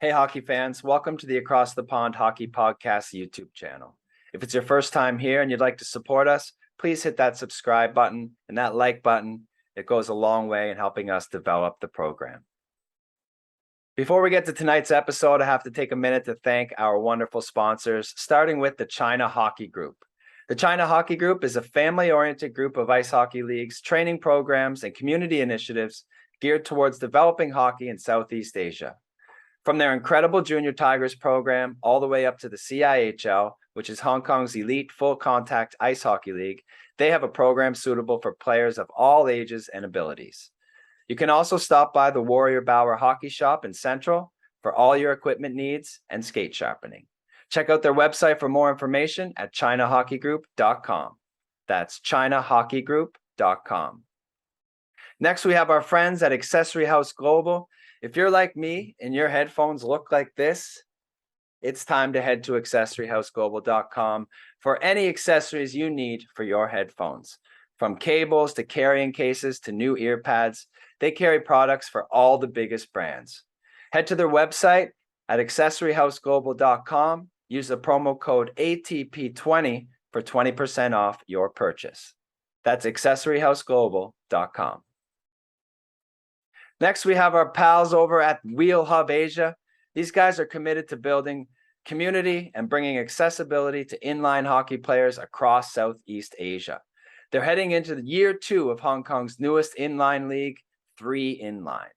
Hey, hockey fans, welcome to the Across the Pond Hockey Podcast YouTube channel. If it's your first time here and you'd like to support us, please hit that subscribe button and that like button. It goes a long way in helping us develop the program. Before we get to tonight's episode, I have to take a minute to thank our wonderful sponsors, starting with the China Hockey Group. The China Hockey Group is a family-oriented group of ice hockey leagues, training programs, and community initiatives geared towards developing hockey in Southeast Asia. From their incredible Junior Tigers program all the way up to the CIHL, which is Hong Kong's elite full-contact ice hockey league, they have a program suitable for players of all ages and abilities. You can also stop by the Warrior Bauer Hockey Shop in Central for all your equipment needs and skate sharpening. Check out their website for more information at ChinaHockeyGroup.com. That's ChinaHockeyGroup.com. Next, we have our friends at Accessory House Global. If you're like me and your headphones look like this, it's time to head to AccessoryHouseGlobal.com for any accessories you need for your headphones. From cables to carrying cases to new ear pads, they carry products for all the biggest brands. Head to their website at AccessoryHouseGlobal.com. Use the promo code ATP20 for 20% off your purchase. That's AccessoryHouseGlobal.com. Next, we have our pals over at Wheel Hub Asia. These guys are committed to building community and bringing accessibility to inline hockey players across Southeast Asia. They're heading into the year 2 of Hong Kong's newest inline league, 3 Inline.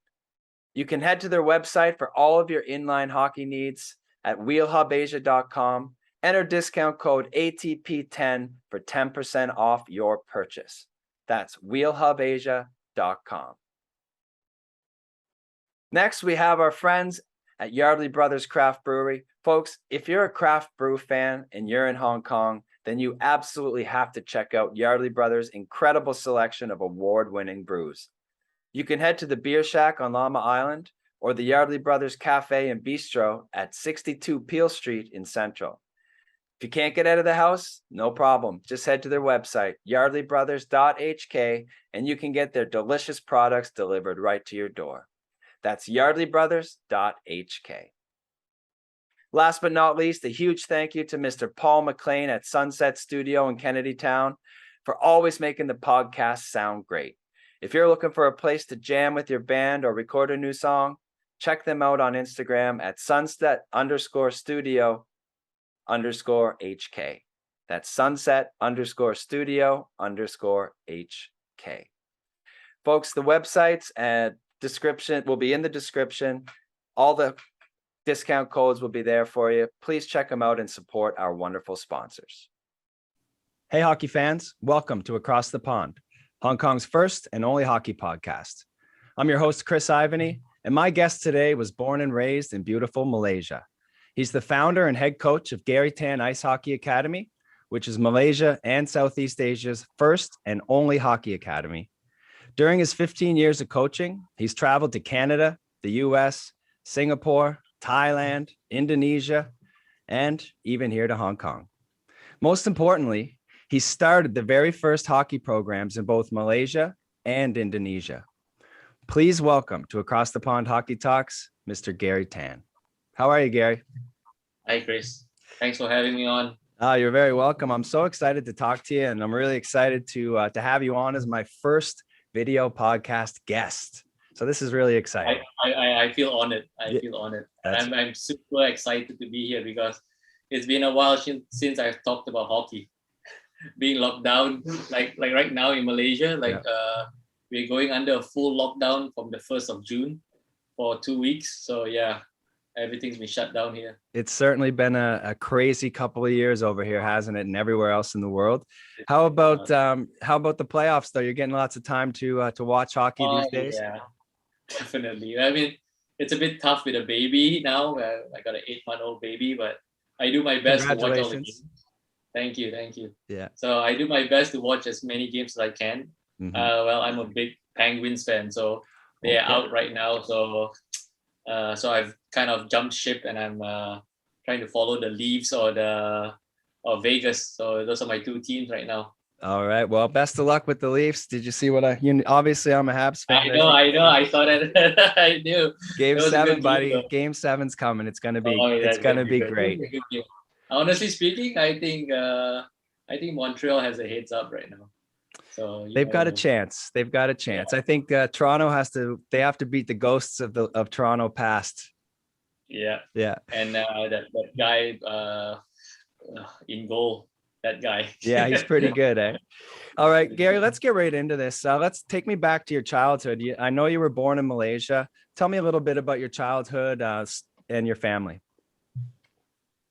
You can head to their website for all of your inline hockey needs at wheelhubasia.com. Enter discount code ATP10 for 10% off your purchase. That's wheelhubasia.com. Next, we have our friends at Yardley Brothers Craft Brewery. Folks, if you're a craft brew fan and you're in Hong Kong, then you absolutely have to check out Yardley Brothers' incredible selection of award-winning brews. You can head to the Beer Shack on Llama Island or the Yardley Brothers Cafe and Bistro at 62 Peel Street in Central. If you can't get out of the house, no problem. Just head to their website, yardleybrothers.hk, and you can get their delicious products delivered right to your door. That's yardleybrothers.hk. Last but not least, a huge thank you to Mr. Paul McLean at Sunset Studio in Kennedy Town for always making the podcast sound great. If you're looking for a place to jam with your band or record a new song, check them out on Instagram at sunset_studio_HK. That's sunset_studio_HK. Folks, the websites and description will be in the description. All the discount codes will be there for you. Please check them out and support our wonderful sponsors. Hey, hockey fans, welcome to Across the Pond, Hong Kong's first and only hockey podcast. I'm your host, Chris Ivany, and my guest today was born and raised in beautiful Malaysia. He's the founder and head coach of Gary Tan Ice Hockey Academy, which is Malaysia and Southeast Asia's first and only hockey academy. During his 15 years of coaching, he's traveled to Canada, the US, Singapore, Thailand, Indonesia, and even here to Hong Kong. Most importantly, he started the very first hockey programs in both Malaysia and Indonesia. Please welcome to Across the Pond Hockey Talks, Mr. Gary Tan. How are you, Gary? Hi, Chris. Thanks for having me on. You're very welcome. I'm so excited to talk to you, and I'm really excited to have you on as my first video podcast guest. So this is really exciting. I feel honored. I feel honored. I'm super excited to be here because it's been a while since I've talked about hockey. Being locked down, like right now in Malaysia, we're going under a full lockdown from the 1st of June for 2 weeks. So yeah, everything's been shut down here. It's certainly been a crazy couple of years over here, hasn't it? And everywhere else in the world. How about the playoffs though? You're getting lots of time to watch hockey these days. Yeah, definitely. I mean, it's a bit tough with a baby now. I got an 8-month-old baby, but I do my best to watch all the games. Thank you. Yeah. So I do my best to watch as many games as I can. Mm-hmm. I'm a big Penguins fan, so they're out right now. So I've kind of jumped ship, and I'm trying to follow the Leafs or Vegas. So those are my 2 teams right now. All right. Well, best of luck with the Leafs. Did you see what obviously I'm a Habs fan. I know. I saw that. I knew. Game It was a 7, good game, buddy. though. Game 7's coming. It's gonna be Oh, yeah, it's it's gonna gonna be be good. great. It's a good game. Honestly speaking, I think Montreal has a heads up right now. So They've got a chance. They've got a chance. Yeah. I think Toronto they have to beat the ghosts of Toronto past. Yeah. Yeah. And that guy in goal, that guy. Yeah, he's pretty good, eh? All right, Gary, let's get right into this. Let's take me back to your childhood. I know you were born in Malaysia. Tell me a little bit about your childhood and your family.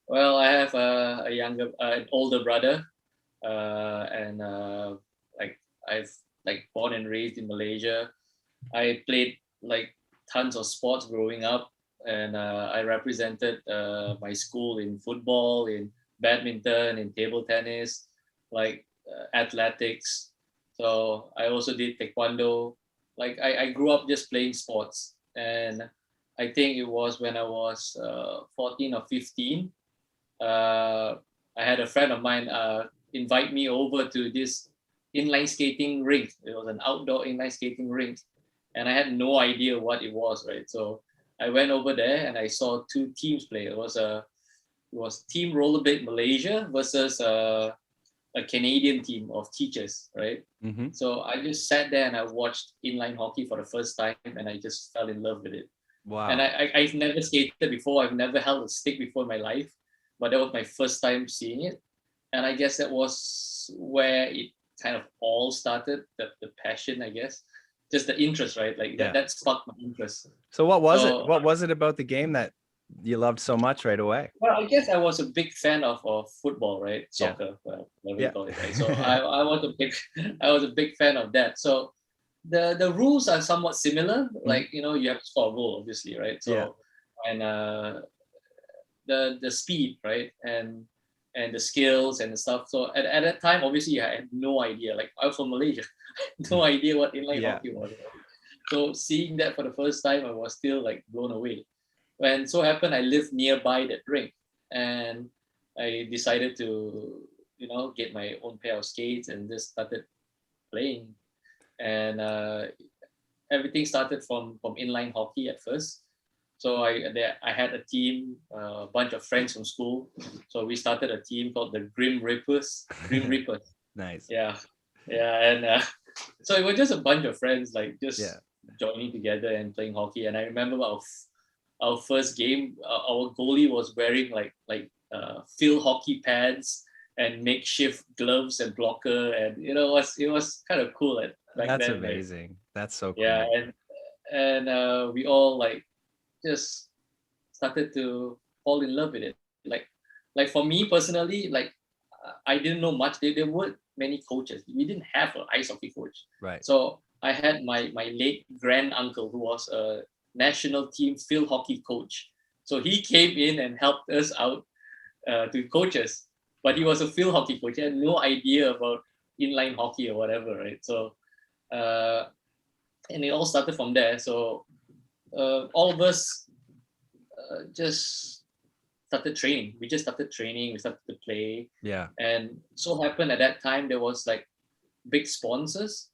Well, I have an older brother, and I've born and raised in Malaysia. I played like tons of sports growing up, and I represented my school in football, in badminton, in table tennis, athletics. So I also did taekwondo. I grew up just playing sports, and I think it was when I was 14 or 15. I had a friend of mine invite me over to this inline skating rink. It was an outdoor inline skating rink, and I had no idea what it was, right? So I went over there and I saw two teams play. It was Team Rollerblade Malaysia versus a Canadian team of teachers, right? Mm-hmm. So I just sat there and I watched inline hockey for the first time, and I just fell in love with it. Wow. And I've never skated before. I've never held a stick before in my life, but that was my first time seeing it. And I guess that was where it kind of all started, the passion, I guess. Just the interest, right? That sparked my interest. So what was it? What was it about the game that you loved so much right away? Well, I guess I was a big fan of football, right? Soccer, whatever you call it, right? So I was a big fan of that. So the rules are somewhat similar. You have to score a goal, obviously, right? So and the speed, right? And the skills and the stuff. So at that time, obviously, I had no idea. I was from Malaysia, no idea what inline hockey was. So seeing that for the first time, I was still blown away. When so happened, I lived nearby that rink, and I decided to, get my own pair of skates and just started playing. And everything started from inline hockey at first. So I had a team, a bunch of friends from school. So we started a team called the Grim Reapers. Nice. Yeah. And so it was just a bunch of friends, joining together and playing hockey. And I remember our first game, our goalie was wearing field hockey pads and makeshift gloves and blocker, and it was kind of cool That's then, amazing. That's so cool. Yeah, and we all just started to fall in love with it. For me personally, I didn't know much. There weren't many coaches. We didn't have an ice hockey coach. Right. So I had my late grand uncle, who was a national team field hockey coach. So he came in and helped us out to coaches. But he was a field hockey coach. He had no idea about inline hockey or whatever, right? So and it all started from there. So all of us just started training. We just started training. We started to play. Yeah. And so happened at that time there was big sponsors.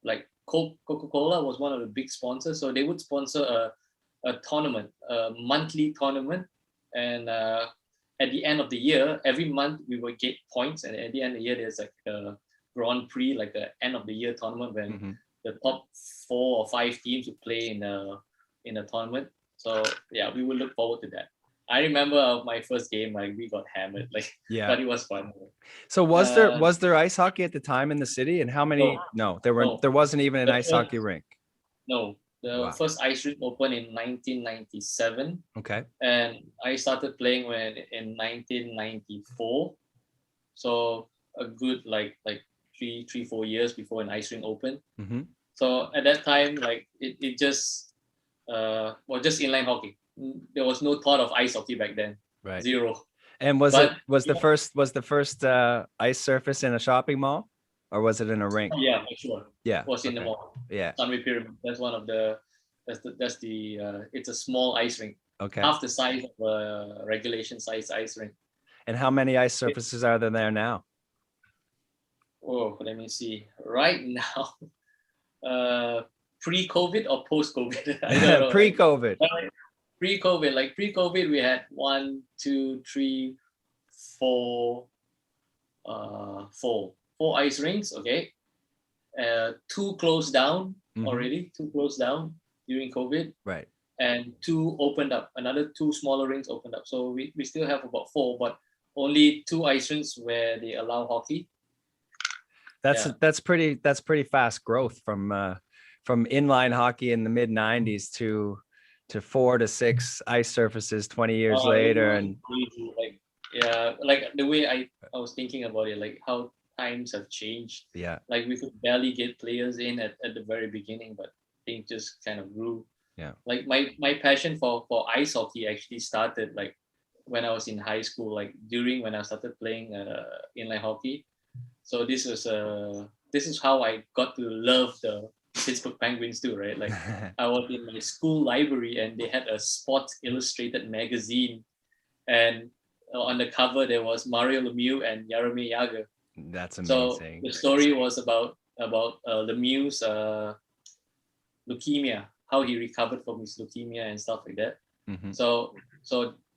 Coca-Cola was one of the big sponsors. So they would sponsor a tournament, a monthly tournament. And at the end of the year, every month we would get points. And at the end of the year, there's a Grand Prix, an end of the year tournament when the top 4 or 5 teams would play in a tournament. So yeah, we would look forward to that. I remember my first game, we got hammered, but it was fun. So was there ice hockey at the time in the city, and how many? No, there wasn't even an ice hockey rink. No, the first ice rink opened in 1997. Okay. And I started playing in 1994. So a good 3-4 years before an ice rink opened. Mm-hmm. So at that time, it just just inline hockey. There was no thought of ice hockey back then. Right. Zero. And was the first ice surface in a shopping mall, or was it in a rink? Yeah, for sure. Yeah. It was in the mall. Yeah. Sunway Pyramid. That's one of the. That's the. It's a small ice rink. Okay. Half the size of a regulation size ice rink. And how many ice surfaces are there now? Oh, let me see. Right now, pre-COVID or post-COVID? I don't know. Pre-COVID. Pre-COVID, we had one, two, three, four, four ice rinks. Okay, two closed down already. Two closed down during COVID, Right. and two opened up. Another two smaller rinks opened up. So we still have about four, but only two ice rinks where they allow hockey. That's pretty fast growth from inline hockey in the mid 90s to 4 to 6 ice surfaces 20 years later. And crazy. Like the way I was thinking about it, like how times have changed. yeah, Like we could barely get players in at the very beginning, but things just kind of grew. yeah. Like my passion for ice hockey actually started like when I was in high school, like during when I started playing inline hockey. So this is how I got to love the Pittsburgh Penguins too, right? Like I was in my school library and they had a Sports Illustrated magazine, and on the cover there was Mario Lemieux and Jaromir Jagr. That's So amazing. the story was about Lemieux's leukemia, how he recovered from his leukemia and stuff like that. So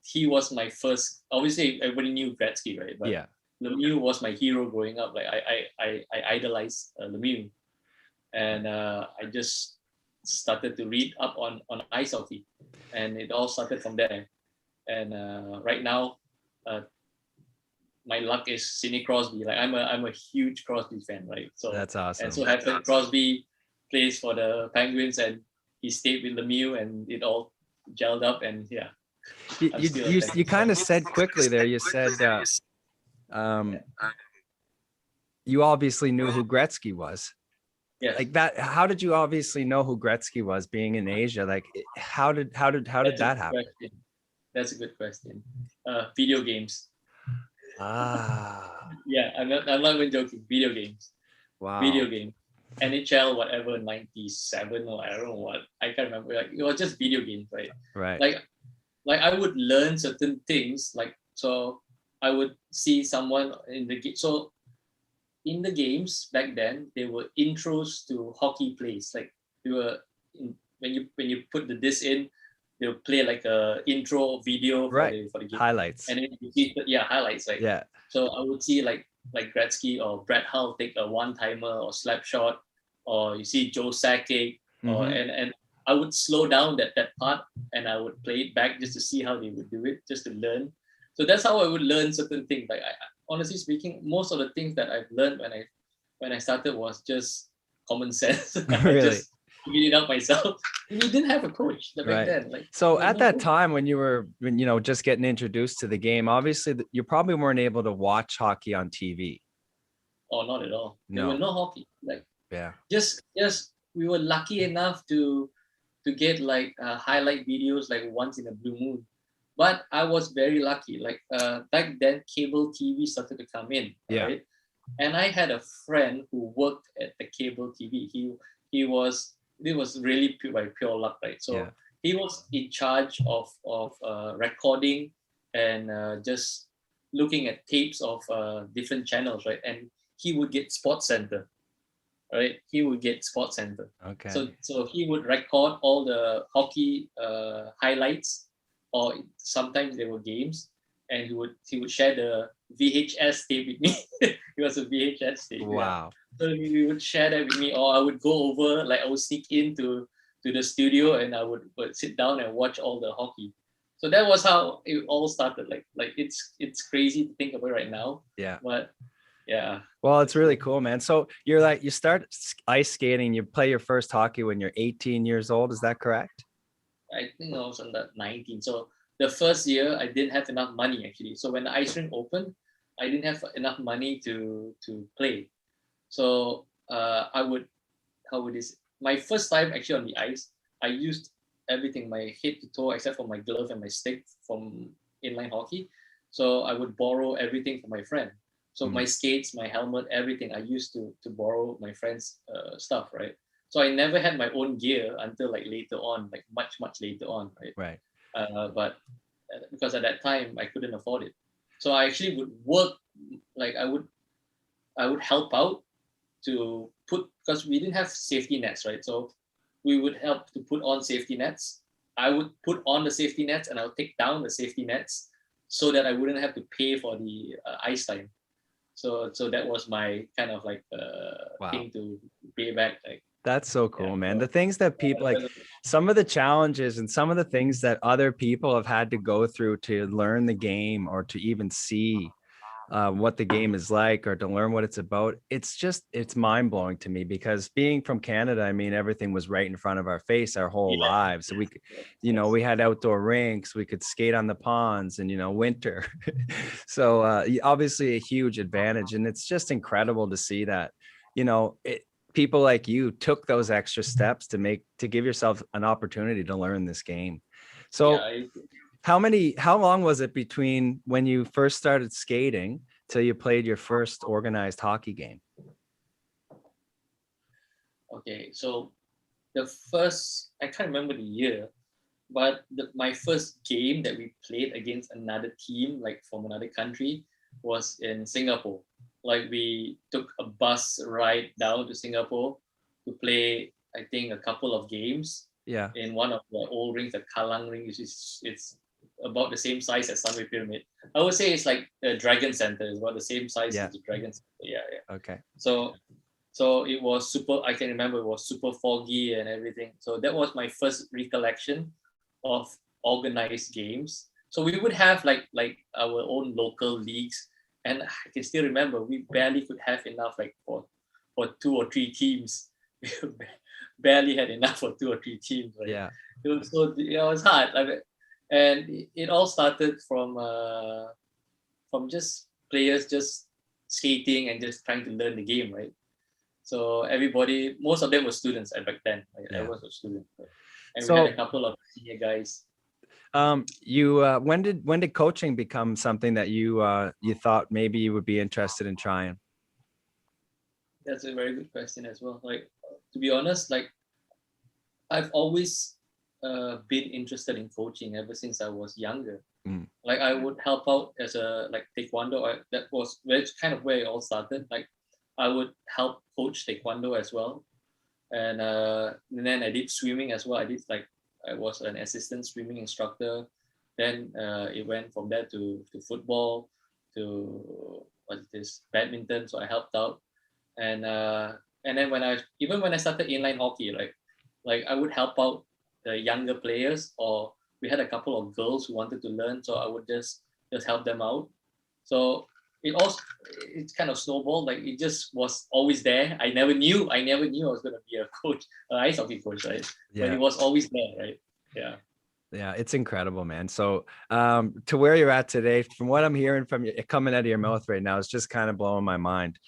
he was my first. Obviously, everybody knew Gretzky, right? But Yeah. Lemieux was my hero growing up. Like I idolized Lemieux, and I just started to read up on ice hockey, and it all started from there. And right now, my luck is Sidney Crosby. Like I'm a huge Crosby fan, right? So That's awesome. And so happened Crosby plays for the Penguins, and he stayed with Lemieux, and it all gelled up. And yeah, you kind of said quickly there. You said you obviously knew who Gretzky was. Yes. Like that. How did you obviously know who Gretzky was being in Asia? Like how did that happen? That's a good question. Video games. Ah. Yeah, I'm not even joking. Video games. Wow. Video game. NHL, whatever, 97 or I don't know what. I can't remember. Like it was just video games, right? Right. Like I would learn certain things. Like so I would see someone in the game. So in the games back then, there were intros to hockey plays. Like they were when you put the disc in, they'll play like a intro video for the game. Highlights. And then you see highlights. Like yeah. So I would see like Gretzky or Brett Hull take a one-timer or slap shot, or you see Joe Sakic, or and I would slow down that part and I would play it back just to see how they would do it, just to learn. So that's how I would learn certain things. Like honestly speaking, most of the things that I've learned when I started was just common sense. Really? Just figured it out myself. And you didn't have a coach back then. Like so at that time when you were just getting introduced to the game, obviously you probably weren't able to watch hockey on TV. Oh, not at all. No. There were no hockey. Like yeah. Just we were lucky enough to get like highlight videos like once in a blue moon. But I was very lucky. Like back then, cable TV started to come in. Yeah. Right? And I had a friend who worked at the cable TV. It was really by pure luck, right? So he was in charge of recording and just looking at tapes of different channels, right? And he would get Sports Center, right? He would get Sports Center. Okay. So he would record all the hockey highlights, or sometimes there were games, and he would share the VHS tape with me. He was a VHS tape. Wow. Yeah. So he would share that with me, or I would go over, like I would sneak into the studio and I would sit down and watch all the hockey. So that was how it all started. Like it's crazy to think about right now. Yeah. But yeah. Well, it's really cool, man. So you start ice skating, you play your first hockey when you're 18 years old. Is that correct? I think I was on that 19. So the first year I didn't have enough money actually. So when the ice rink opened, I didn't have enough money to play. So my first time actually on the ice, I used everything, my head to toe, except for my glove and my stick from inline hockey. So I would borrow everything from my friend. So my skates, my helmet, everything I used to borrow my friend's stuff, right? So I never had my own gear until like later on, like much later on, right? Right. But because at that time I couldn't afford it, so I actually would work. Like I would I would help out to put, because we didn't have safety nets, right? So we would help to put on safety nets. I would put on the safety nets and I'll take down the safety nets so that I wouldn't have to pay for the ice time. So that was my kind of like Wow. thing to pay back. Like, That's so yeah. cool, man. The things that people like, some of the challenges and some of the things that other people have had to go through to learn the game or to even see what the game is like or to learn what it's about. It's mind blowing to me because being from Canada, I mean, everything was right in front of our face our whole lives. So we could, we had outdoor rinks, we could skate on the ponds and, winter. So obviously a huge advantage. And it's just incredible to see that, people like you took those extra steps to give yourself an opportunity to learn this game. So how long was it between when you first started skating till you played your first organized hockey game? Okay, so I can't remember the year, but my first game that we played against another team, like from another country, was in Singapore. Like we took a bus ride down to Singapore to play, I think, a couple of games. Yeah. In one of the old rings, the Kallang ring, it's about the same size as Sunway Pyramid. I would say it's like the Dragon Center. It's about the same size as the Dragon Center. Yeah, yeah. Okay. So it was super, I can remember it was super foggy and everything. So that was my first recollection of organized games. So we would have like our own local leagues. And I can still remember we barely could have enough like for 2 or 3 teams. We barely had enough for 2 or 3 teams. Right? Yeah. It was hard. And it all started from just players just skating and just trying to learn the game, right? So everybody, most of them were students back then. I was a student, and we had a couple of senior guys. When did coaching become something that you thought maybe you would be interested in trying? That's a very good question as well. Like, to be honest, like I've always been interested in coaching ever since I was younger. Like I would help out as a taekwondo. That was kind of where it all started. Like I would help coach taekwondo as well, and then I did swimming as well. I was an assistant swimming instructor. Then it went from there to football, to badminton. So I helped out, and then when I started inline hockey, like I would help out the younger players, or we had a couple of girls who wanted to learn, so I would just help them out. So it's kind of snowballed. Like it just was always there. I never knew I was going to be a coach, an ice hockey coach, right? Yeah. But it was always there, right? Yeah. Yeah, it's incredible, man. So to where you're at today, from what I'm hearing from you coming out of your mouth right now, it's just kind of blowing my mind.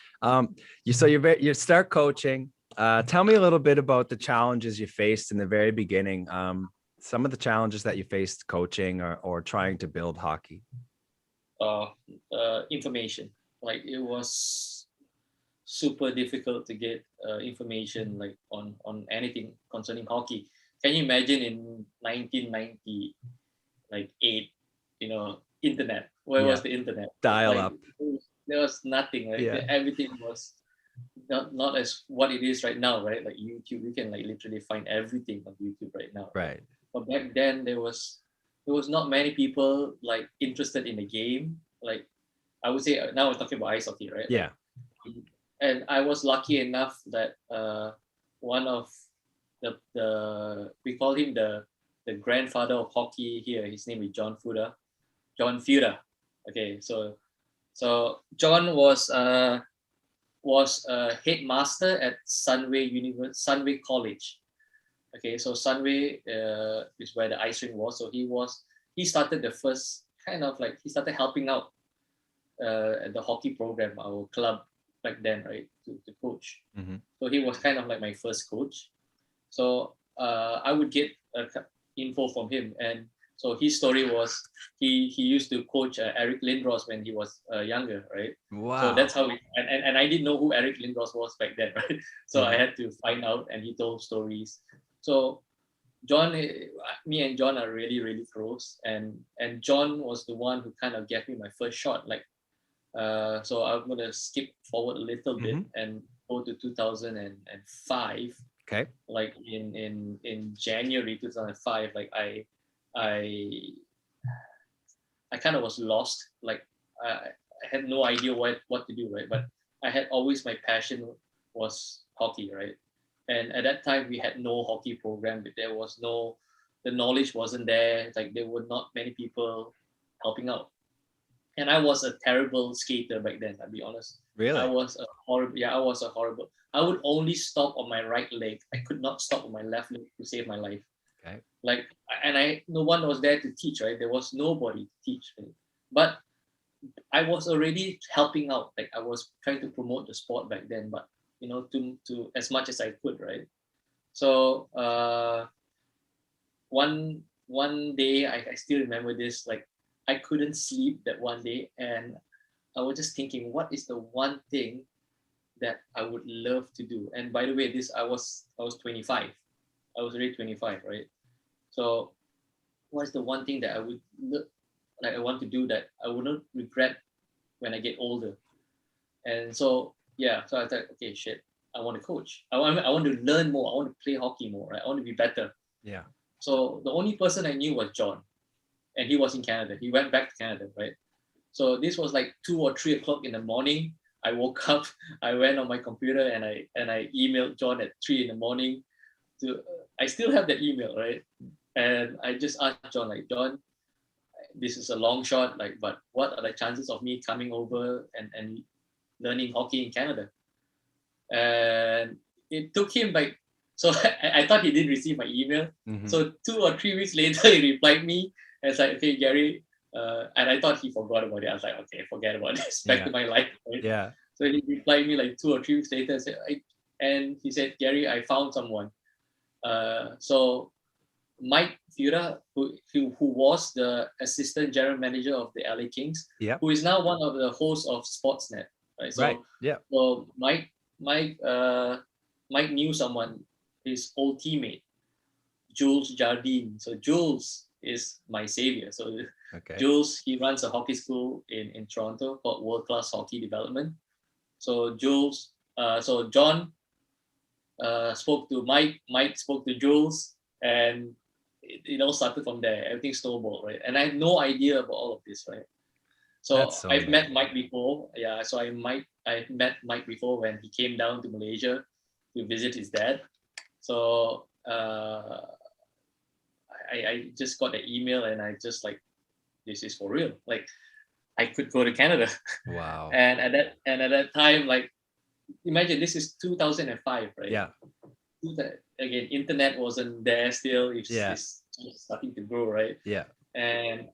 You start coaching. Tell me a little bit about the challenges you faced in the very beginning. Some of the challenges that you faced coaching or trying to build hockey. Information. Like it was super difficult to get information like on anything concerning hockey. Can you imagine in 1998, internet? Where was the internet? Dial up. There was nothing, right? Yeah. Everything was not as what it is right now, right? Like YouTube, you can like literally find everything on YouTube right now. Right. But back then there was not many people like interested in the game. Like I would say now we're talking about ice hockey, right? Yeah. And I was lucky enough that one of we call him the grandfather of hockey here. His name is John Fuda. Okay, so John was a headmaster at Sunway College. Okay, so Sunway is where the ice rink was. So he started the first he started helping out at the hockey program, our club back then, right, to coach. Mm-hmm. So he was kind of like my first coach. So I would get info from him, and so his story was he used to coach Eric Lindros when he was younger, right? Wow. So that's how and I didn't know who Eric Lindros was back then, right? So I had to find out, and he told stories. So me and John are really, really close, and John was the one who kind of gave me my first shot. Like So I'm gonna skip forward a little bit Mhm. and go to 2005. Okay. Like in January 2005, like I I kind of was lost. Like I had no idea what to do, right? But I had always my passion was hockey, right? And at that time we had no hockey program. There was no, the knowledge wasn't there. Like there were not many people helping out. And I was a terrible skater back then. I'll be honest. I Really? was a horrible. Yeah, I was a horrible. I would only stop on my right leg. I could not stop on my left leg to save my life. Okay. Like, and no one was there to teach, right? There was nobody to teach me. But I was already helping out. Like I was trying to promote the sport back then, but to as much as I could, right? So one day I still remember this. Like I couldn't sleep that one day, and I was just thinking, what is the one thing that I would love to do? And by the way, this I was 25. I was already 25, right? So what's the one thing that I would like I want to do that I wouldn't regret when I get older? And so yeah, so I thought, okay, shit, I want to coach. I want to learn more. I want to play hockey more. Right? I want to be better. Yeah. So the only person I knew was John, and he was in Canada. He went back to Canada, right? So this was like 2 or 3 o'clock in the morning. I woke up, I went on my computer, and I emailed John at 3 in the morning. To I still have that email, right? And I just asked John, like, John, this is a long shot, like, but what are the chances of me coming over and learning hockey in Canada? And it took him like, so I thought he didn't receive my email. Mhm. So 2 or 3 weeks later, he replied me and it's like, okay, Gary, and I thought he forgot about it. I was like, okay, forget about this, back Yeah. to my life. Right? Yeah. So he replied me like 2 or 3 weeks later and he said, Gary, I found someone. So Mike Fura, who was the assistant general manager of the LA Kings, Yep. who is now one of the hosts of Sportsnet. Right. Right. So, Yeah. so Mike, Mike knew someone, his old teammate, Jules Jardine. So Jules is my savior. So Okay. Jules, he runs a hockey school in Toronto called World Class Hockey Development. So so John spoke to Mike. Mike spoke to Jules, and it all started from there. Everything snowballed, right? And I had no idea about all of this, right? That's So so I've met amazing. Mike before. Yeah, so I met Mike before when he came down to Malaysia to visit his dad. So I just got the email and I just like, this is for real. Like I could go to Canada, Wow. and at that time, like imagine this is 2005, right? Yeah. Again, internet wasn't there still. Yeah. It's starting to grow, right? Yeah. And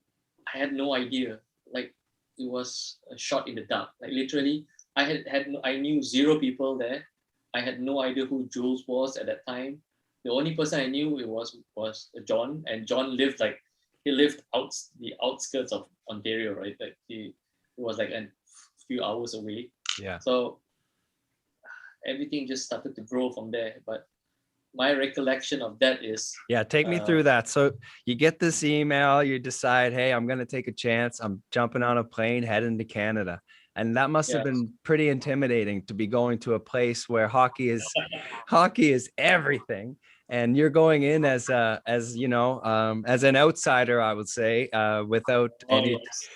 I had no idea. Like it was a shot in the dark. Like literally, I knew zero people there. I had no idea who Jules was at that time. The only person I knew it was John, and John lived like he lived out the outskirts of Ontario, right? Like he was like a few hours away. Yeah. So everything just started to grow from there. But my recollection of that is Yeah, take me through that. So you get this email, you decide, hey, I'm going to take a chance. I'm jumping on a plane, heading to Canada. And that must have yeah. been pretty intimidating to be going to a place where hockey is everything. And you're going in as as an outsider, I would say, without Oh any yes.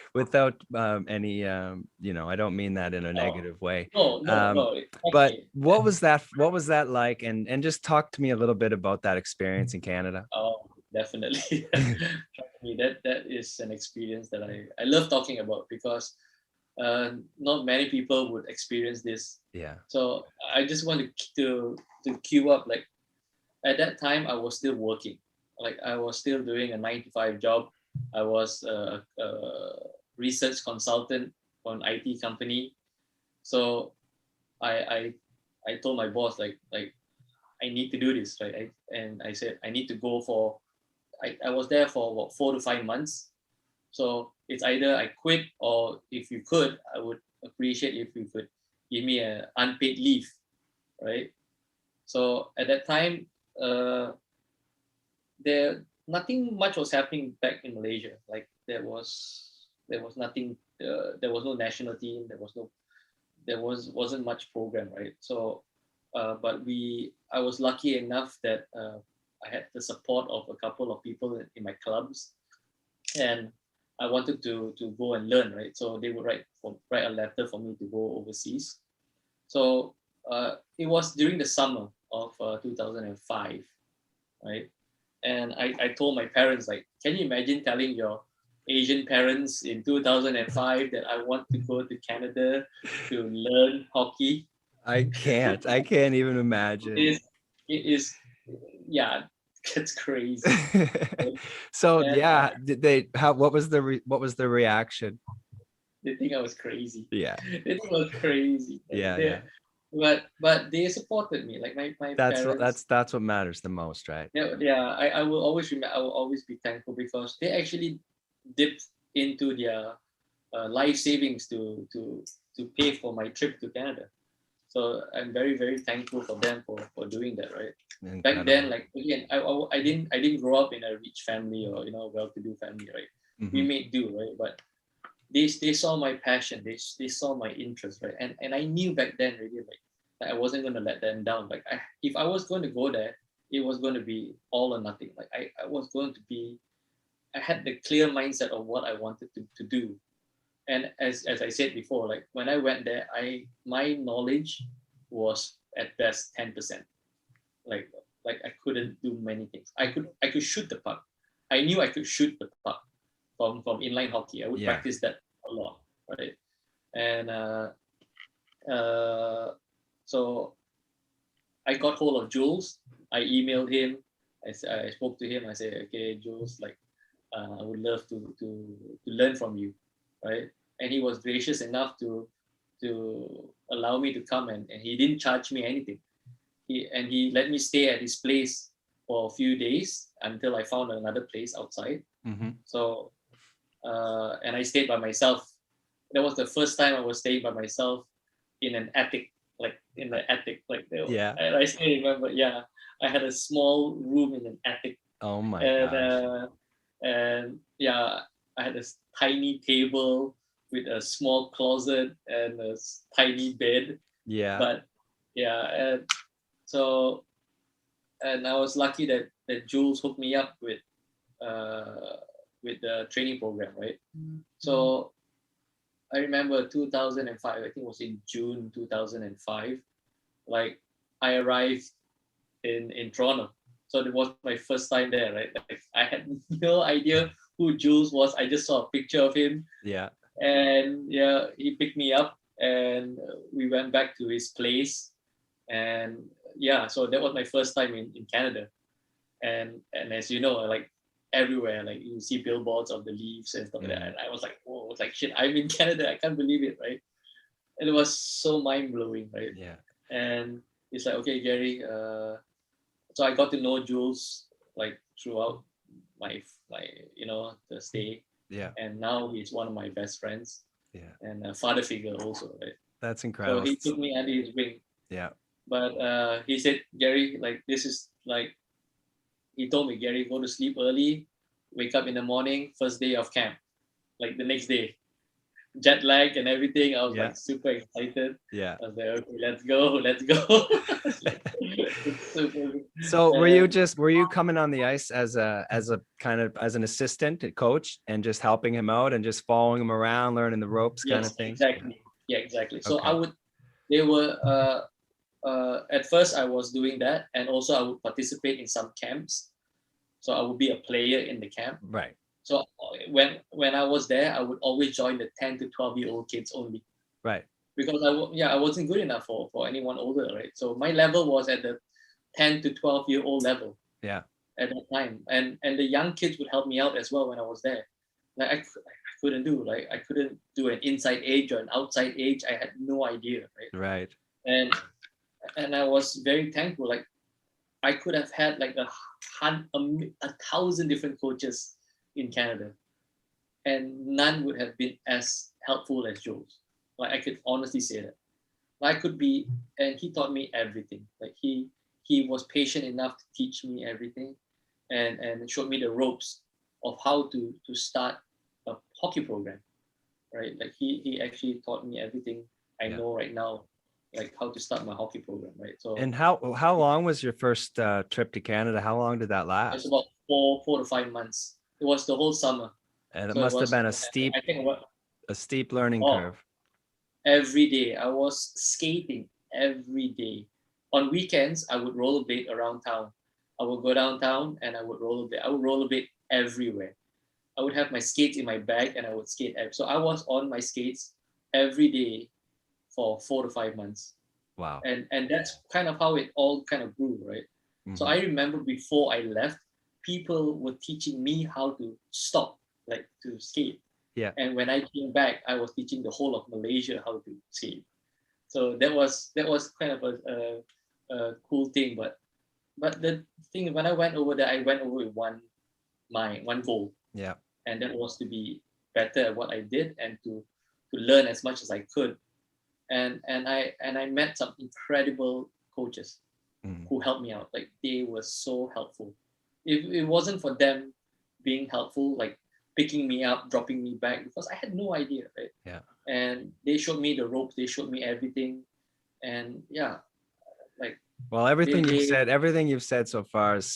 I don't mean that in a Oh, negative way. no. But Actually, what was that like? And just talk to me a little bit about that experience in Canada. oh, definitely. Trust me, that is an experience that I love talking about because not many people would experience this. Yeah. So I just want to queue up. Like at that time, I was still working. Like I was still doing a 9 to 5 job. I was a research consultant for an IT company. So I I I told my boss like I need to do this, right? And I said I need to go for. I was there for about 4 to 5 months. So it's either I quit or if you could, I would appreciate if you could give me an unpaid leave, right? So at that time, there nothing much was happening back in Malaysia. Like there was nothing there was no national team. Wasn't much program, right? So, but I was lucky enough that I had the support of a couple of people in my clubs, and I wanted to go and learn, right? So they would write a letter for me to go overseas. So it was during the summer of 2005, right? And I told my parents, like, can you imagine telling your Asian parents in 2005 that I want to go to Canada to learn hockey? I can't even imagine. It is, yeah, it's crazy. So yeah, what was the reaction? They think I was crazy. Yeah. They think I was crazy. Yeah. But they supported me. Like my parents. That's what matters the most, right? Yeah. I will always remember. I will always be thankful because they actually dipped into their life savings to pay for my trip to Canada. So I'm very, very thankful for them for doing that, right? Incredible. Back then, like, again, I didn't grow up in a rich family or well-to-do family, right? Mm-hmm. We made do, right? But they saw my passion, they saw my interest, right? And I knew back then really, like, that I wasn't going to let them down. Like, if I was going to go there, it was going to be all or nothing. Like, I was going to be, I had the clear mindset of what I wanted to do. And as I said before, like, when I went there, my knowledge was at best 10%. Like I couldn't do many things. I could shoot the puck. I knew I could shoot the puck from inline hockey. I would practice that a lot, right? And so I got hold of Jules. I emailed him. I spoke to him. I said, okay, Jules, like, I would love to learn from you, right? And he was gracious enough to allow me to come, and he didn't charge me anything. He let me stay at his place for a few days until I found another place outside. Mm-hmm. So and I stayed by myself. That was the first time I was staying by myself in an attic, like in the attic, like yeah. And I still remember, yeah, I had a small room in an attic. Oh my god! And yeah, I had this tiny table with a small closet and a tiny bed. Yeah. But yeah, and so, and I was lucky that Jules hooked me up with the training program, right? Mm-hmm. So I remember 2005. I think it was in June 2005. Like, I arrived in Toronto, so it was my first time there, right? Like, I had no idea who Jules was. I just saw a picture of him. Yeah. And yeah, he picked me up, and we went back to his place, and yeah, so that was my first time in Canada. And as you know, like, everywhere, like, you see billboards of the Leafs and stuff like that. And I was like, whoa, it's like, shit, I'm in Canada. I can't believe it, right? And it was so mind-blowing, right? Yeah. And it's like, okay, Gary. So I got to know Jules, like, throughout my the stay. Yeah. And now he's one of my best friends. Yeah. And a father figure also, right? That's incredible. So he took me under his wing. Yeah. But he said, Gary, like, this is like, he told me, Gary, go to sleep early, wake up in the morning, first day of camp, like the next day. Jet lag and everything. I was like super excited. Yeah. I was like, okay, let's go. So were you coming on the ice as a kind of as an assistant coach and just helping him out and just following him around, learning the ropes kind of thing? Exactly. Yeah, exactly. So they were at first I was doing that, and also I would participate in some camps. So I would be a player in the camp. Right. So when I was there, I would always join the 10 to 12-year-old kids only. Right. Because I wasn't good enough for anyone older, right? So my level was at the 10 to 12-year-old level. Yeah. At that time, and the young kids would help me out as well when I was there. Like, I couldn't do an inside edge or an outside edge. I had no idea, right? Right. And I was very thankful. Like, I could have had like a 1,000 different coaches in Canada, and none would have been as helpful as Jules. Like, I could honestly say that. I could be, and he taught me everything. Like, he was patient enough to teach me everything, and showed me the ropes of how to start a hockey program. right? Like he actually taught me everything I Yeah. know right now, like how to start my hockey program, right? So And how long was your first trip to Canada? How long did that it's last? about 4 to 5 months. It was the whole summer. And it So it must have was, been I think, what, a steep learning oh, curve. every day. I was skating every day. On weekends, I would rollerblade around town. I would go downtown and I would rollerblade. I would rollerblade everywhere. I would have my skates in my bag and I would skate. So I was on my skates every day for 4 to 5 months. Wow. And that's kind of how it all kind of grew, right? So Hmm. I remember before I left, people were teaching me how to stop, like to skate. Yeah. And when I came back, I was teaching the whole of Malaysia how to skate. So that was kind of a cool thing. But the thing, when I went over there, I went over with one goal, Yeah. and that was to be better at what I did and to learn as much as I could. And I met some incredible coaches Mhm. who helped me out. Like they were so helpful. If it wasn't for them being helpful, like picking me up, dropping me back, because I had no idea, right? Yeah. And they showed me the ropes, they showed me everything. And yeah, like Well, they everything you've said so far is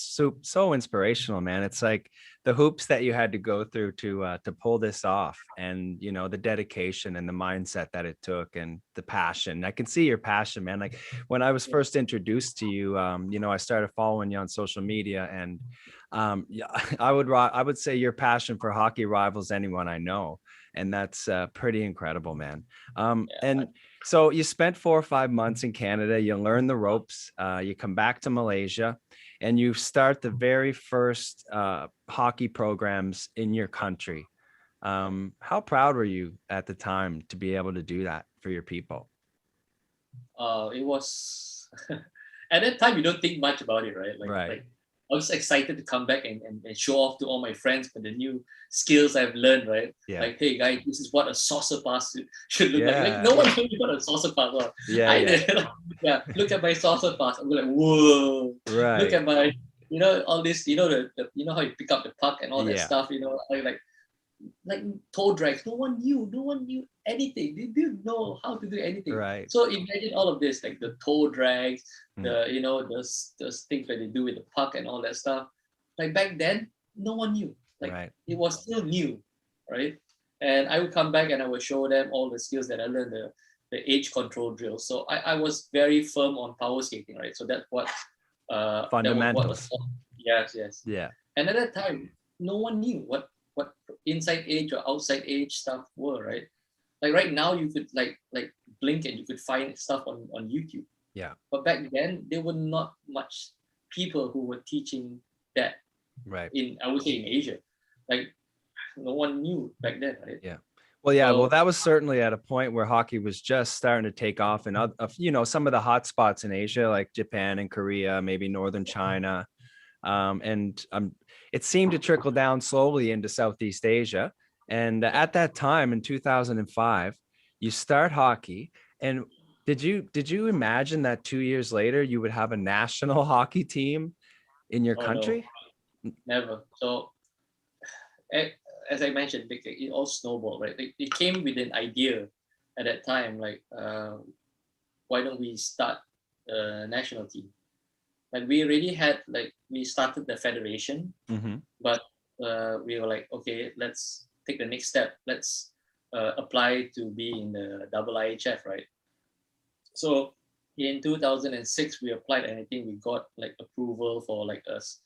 so inspirational, man. It's like the hoops that you had to go through to pull this off, and the dedication and the mindset that it took, and the passion. I can see your passion, man. Like when I was yeah, first introduced to you, I started following you on social media, and yeah, I would say your passion for hockey rivals anyone I know, and that's pretty incredible, man. yeah, And so you spent 4 or 5 months in Canada, you learn the ropes, you come back to Malaysia, and you start the very first hockey programs in your country. How proud were you at the time to be able to do that for your people? it was at that time you don't think much about it, right? Like Right. like I was excited to come back and show off to all my friends for the new skills I've learned, right? Yeah. Like, hey guys, this is what a saucer pass should look like. Like Yeah. no one told me what a saucer pass was. Yeah. I Yeah. did. Yeah, look at my saucer pass. I'm like, whoa. Look Right. at my, all this, the how you pick up the puck and all that Yeah. stuff. Like toe drags. No one knew anything. They didn't know how to do anything. Right. So imagine all of this, like the toe drags, Mm. those things that they do with the puck and all that stuff. Like back then, no one knew. Like Right. it was still new, right? And I would come back and I would show them all the skills that I learned, the age control drills. So I was very firm on power skating, right? So that's what that was what was Fundamentals. taught. Yes. Yeah. And at that time, no one knew what inside age or outside age stuff were, right? Like right now, you could like blink and you could find stuff on YouTube. Yeah. But back then, there were not much people who were teaching that Right. I would say in Asia. Like no one knew back then, right? Yeah. Well, yeah. Well, So that was certainly at a point where hockey was just starting to take off in some of the hot spots in Asia, like Japan and Korea, maybe northern China. And it seemed to trickle down slowly into Southeast Asia. And yeah, at that time in 2005, you start hockey. And did you imagine that 2 years later you would have a national hockey team in your oh no, country? never. So a- as I mentioned, it all snowballed, right? It came with an idea at that time, like why don't we start a national team? Like we already had, like we started the federation, Mm-hmm. but we were like, okay, let's take the next step. Let's apply to be in the double IHF, right? So in 2006, we applied, and I think we got like approval for like us.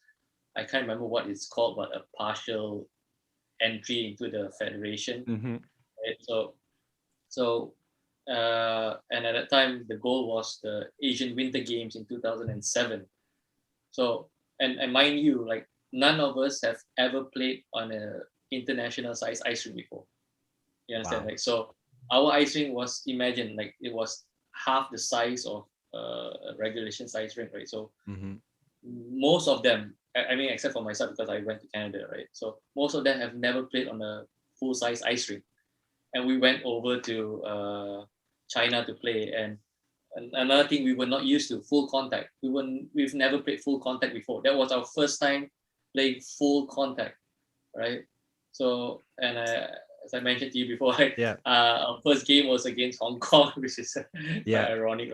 I can't remember what it's called, but a partial entry into the federation. Mm-hmm. Right? So and at that time, the goal was the Asian Winter Games in 2007. So, and mind you, like none of us have ever played on a international size ice rink before. You understand? Wow. Like so, our ice rink was, imagine, like it was half the size of a regulation size rink, right? So Mm-hmm. most of them, I mean, except for myself because I went to Canada, right? So most of them have never played on a full size ice rink, and we went over to China to play. And another thing, we were not used to full contact. We've never played full contact before. That was our first time playing full contact, right? So as I mentioned to you before, our first game was against Hong Kong, which is quite ironic.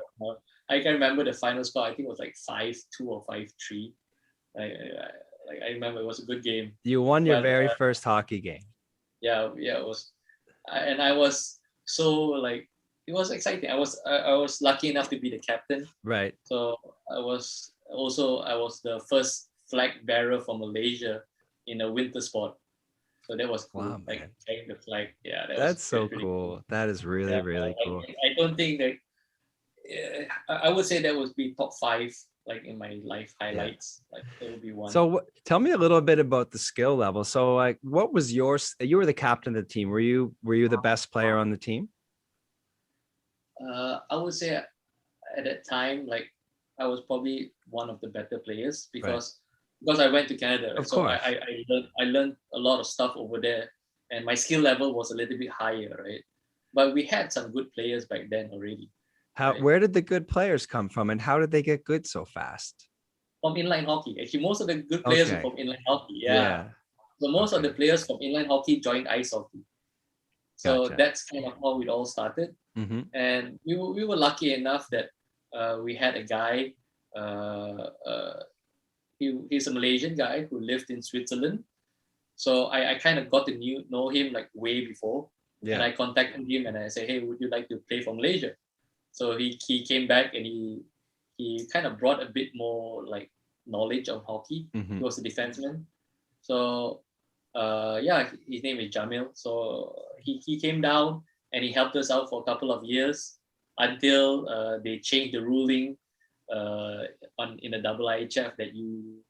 I can remember the final score. I think it was like 5-2 or 5-3. I remember it was a good game. You won your very first hockey game. Yeah, it was, and I was so like, it was exciting. I was lucky enough to be the captain. Right. So I was the first flag bearer for Malaysia in a winter sport. So that was cool. Wow, like carrying the flag. Yeah, that's so cool. That is really, really cool. I don't think that. I would say that would be top 5, like in my life highlights. Like it would be one. So tell me a little bit about the skill level. So like, what was you were the captain of the team. Were you the best player on the team? I would say at that time, like I was probably one of the better players because I went to Canada. Right? Of course. I learned a lot of stuff over there, and my skill level was a little bit higher, right? But we had some good players back then already. Where did the good players come from, and how did they get good so fast? From inline hockey. Actually, most of the good players were from inline hockey. Yeah. So most of the players from inline hockey joined ice hockey. So that's kind of how it all started. Mm-hmm. And we were lucky enough that we had a guy. He's a Malaysian guy who lived in Switzerland. So I kind of got to know him like way before. And I contacted him and I said, hey, would you like to play for Malaysia? So he came back and he kind of brought a bit more like knowledge of hockey. Mm-hmm. He was a defenseman. So his name is Jamil. So he came down and he helped us out for a couple of years until they changed the ruling in the IIHF that you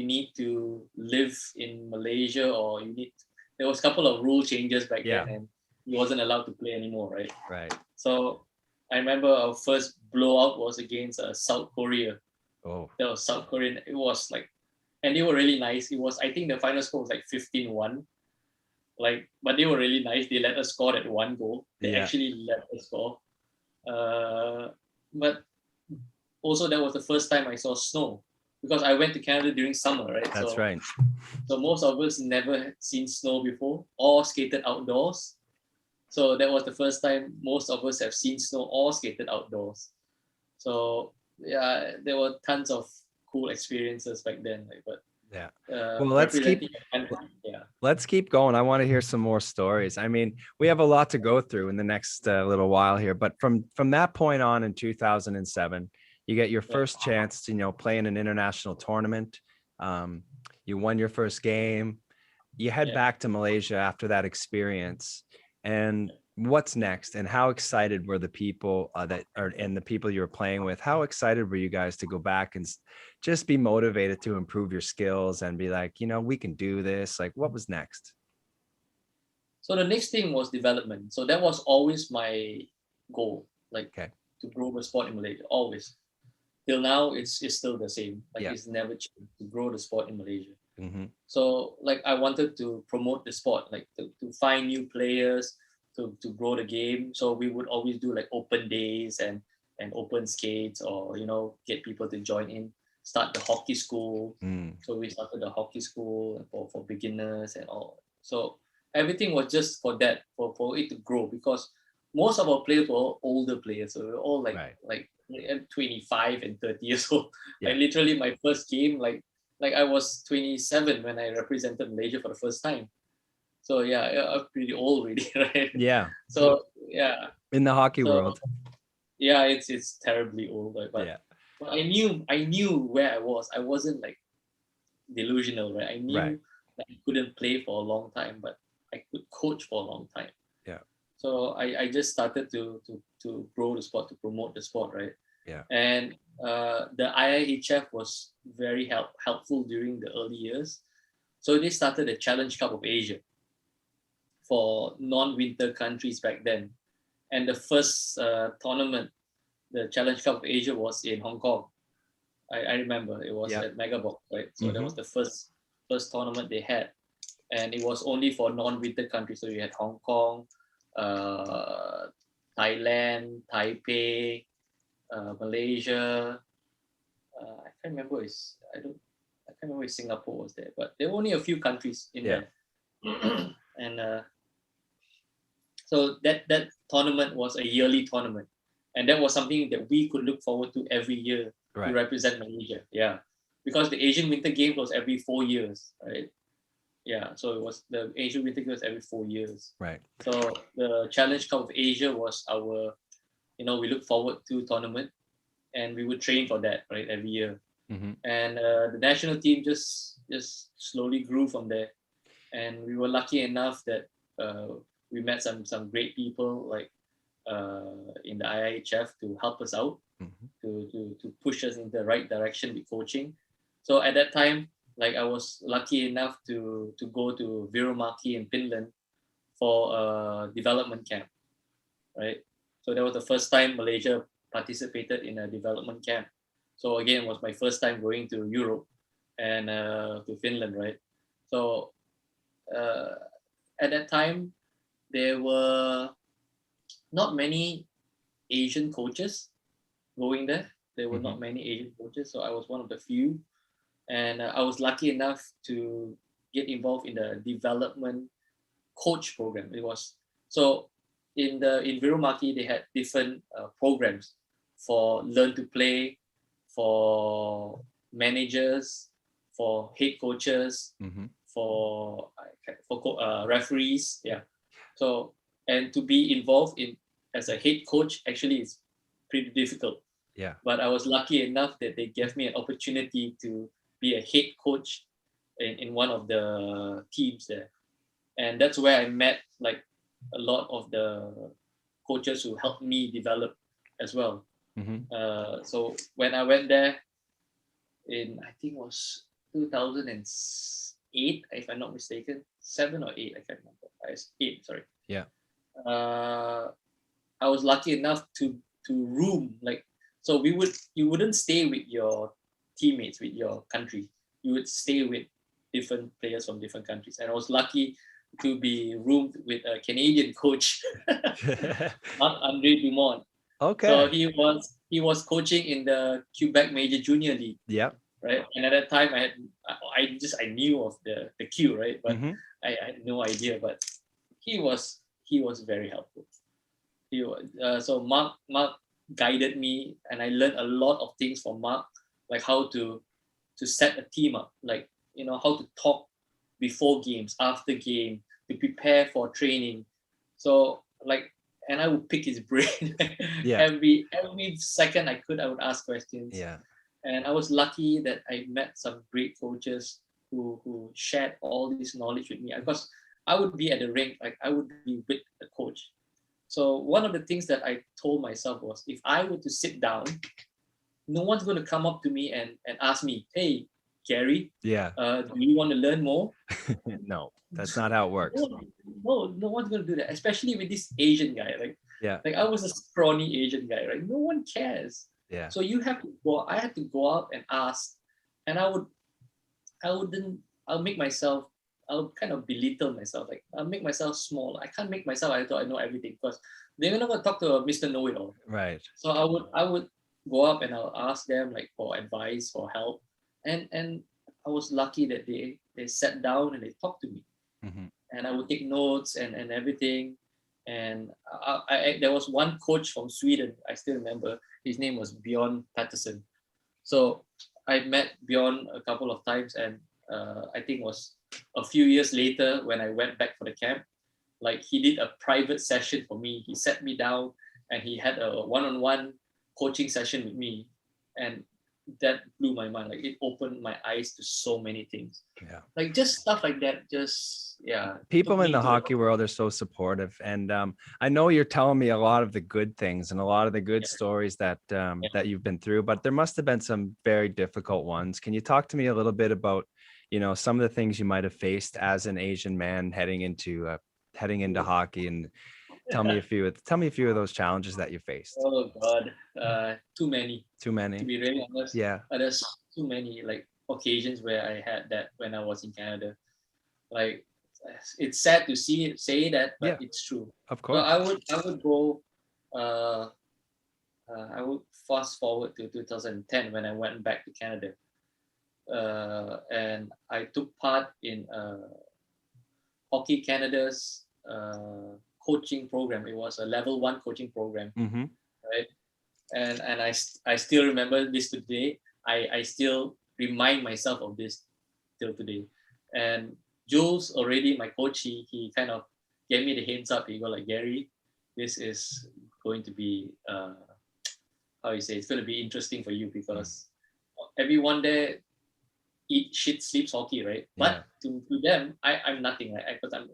need to live in Malaysia, or there was a couple of rule changes back then, and he wasn't allowed to play anymore, right? Right. So I remember our first blowout was against South Korea. Oh. That was South Korean. It was like, and they were really nice. It was, I think the final score was like 15-1. But they were really nice. They let us score that one goal. They actually let us score. But also that was the first time I saw snow, because I went to Canada during summer, right? That's right. So most of us never had seen snow before or skated outdoors. So that was the first time most of us have seen snow or skated outdoors. So yeah, there were tons of cool experiences back then. Well, let's keep going. I want to hear some more stories. I mean, we have a lot to go through in the next little while here, but from that point on in 2007, you get your first chance to, play in an international tournament. You won your first game. You head back to Malaysia after that experience. And what's next? And how excited were the people and the people you were playing with? How excited were you guys to go back and just be motivated to improve your skills and be like, we can do this? Like, what was next? So the next thing was development. So that was always my goal, to grow the sport in Malaysia, always. Till now, it's still the same. It's never changed, to grow the sport in Malaysia. Mm-hmm. So I wanted to promote the sport, to find new players, to grow the game. So we would always do open days and open skates, or get people to join in, start the hockey school. So we started the hockey school for beginners and all. So everything was just for that, for it to grow, because most of our players were older players. So we were all 25 and 30 years old. Literally my first game, I was 27 when I represented Malaysia for the first time. So I'm pretty old already, right? Yeah. So in the hockey world. Yeah, it's terribly old, but I knew where I was. I wasn't delusional, right? I knew that I couldn't play for a long time, but I could coach for a long time. Yeah. So I just started to grow the sport, to promote the sport, right? Yeah. And the IIHF was very helpful during the early years. So they started the Challenge Cup of Asia for non-winter countries back then. And the first tournament, the Challenge Cup of Asia, was in Hong Kong. I remember it was at Megabox, right? So that was the first tournament they had. And it was only for non-winter countries. So you had Hong Kong, Thailand, Taipei, Malaysia. I can't remember I can't remember if Singapore was there, but there were only a few countries in there. And So that tournament was a yearly tournament, and that was something that we could look forward to every year to represent Malaysia. Yeah, because the Asian Winter Games was every 4 years, right? Yeah, so it was the Asian Winter Games every 4 years. Right. So the Challenge Cup of Asia was our, we look forward to tournament, and we would train for that, right, every year. Mm-hmm. And the national team just slowly grew from there, and we were lucky enough that we met some great people like in the IIHF to help us out, to push us in the right direction with coaching. So at that time, like I was lucky enough to go to Viromaki in Finland for a development camp, right? So that was the first time Malaysia participated in a development camp. So again, it was my first time going to Europe and to Finland, right? So at that time, there were not many Asian coaches going there. There were not many Asian coaches, so I was one of the few, and I was lucky enough to get involved in the development coach program. It was so in Virumaki they had different programs for learn to play, for managers, for head coaches, for referees. Yeah. So and to be involved in as a head coach actually is pretty difficult. Yeah. But I was lucky enough that they gave me an opportunity to be a head coach in one of the teams there. And that's where I met like a lot of the coaches who helped me develop as well. So when I went there in, I think it was 2008, if I'm not mistaken, 7 or 8, I can't remember. I was 8, sorry. Yeah. I was lucky enough to room, like, so you wouldn't stay with your teammates, with your country. You would stay with different players from different countries. And I was lucky to be roomed with a Canadian coach, Marc-Andre Dumont. Okay. So he was coaching in the Quebec Major Junior League. Yeah. Right. And at that time I knew of the queue, right? But I had no idea. But he was very helpful. He was so Mark guided me, and I learned a lot of things from Mark, like how to set a team up, like how to talk before games, after game, to prepare for training. So like, and I would pick his brain every second I could. I would ask questions. Yeah. And I was lucky that I met some great coaches who shared all this knowledge with me, because I would be at the rink, like I would be with the coach. So one of the things that I told myself was, if I were to sit down, no one's going to come up to me and ask me, hey, Gary, do you want to learn more? No, that's not how it works. No one's going to do that, especially with this Asian guy. Like I was a scrawny Asian guy, right? No one cares. Yeah. So you have to go. I had to go out and ask, and I'll make myself. I'll kind of belittle myself. Like I'll make myself small. I can't make myself. I thought I know everything, because they're not going to talk to a Mr. Know-it-all. Right. So I would go up and I'll ask them like for advice, for help, and I was lucky that they sat down and they talked to me, and I would take notes and everything. And there was one coach from Sweden, I still remember. His name was Bjorn Patterson. So I met Bjorn a couple of times, and I think it was a few years later when I went back for the camp. Like he did a private session for me. He sat me down and he had a one-on-one coaching session with me, and that blew my mind. Like it opened my eyes to so many things. Yeah. Like just stuff like that. People in the hockey world are so supportive, and I know you're telling me a lot of the good things and a lot of the good stories that that you've been through, but there must have been some very difficult ones. Can you talk to me a little bit about, some of the things you might have faced as an Asian man heading into hockey, and tell me a few of those challenges that you faced? Oh God, too many. Too many. To be really honest, there's too many like occasions where I had that when I was in Canada. Like it's sad to say that, but it's true. Of course. So I would go. I would fast forward to 2010 when I went back to Canada, and I took part in Hockey Canada's coaching program. It was a level 1 coaching program, Mm-hmm. right? And I still remember this today. I still remind myself of this till today. And Jules, already my coach, he kind of gave me the hints up. He go like, Gary, this is going to be how you say, it's going to be interesting for you because everyone there eat shit sleeps hockey, right? But to them, I'm nothing, right? Because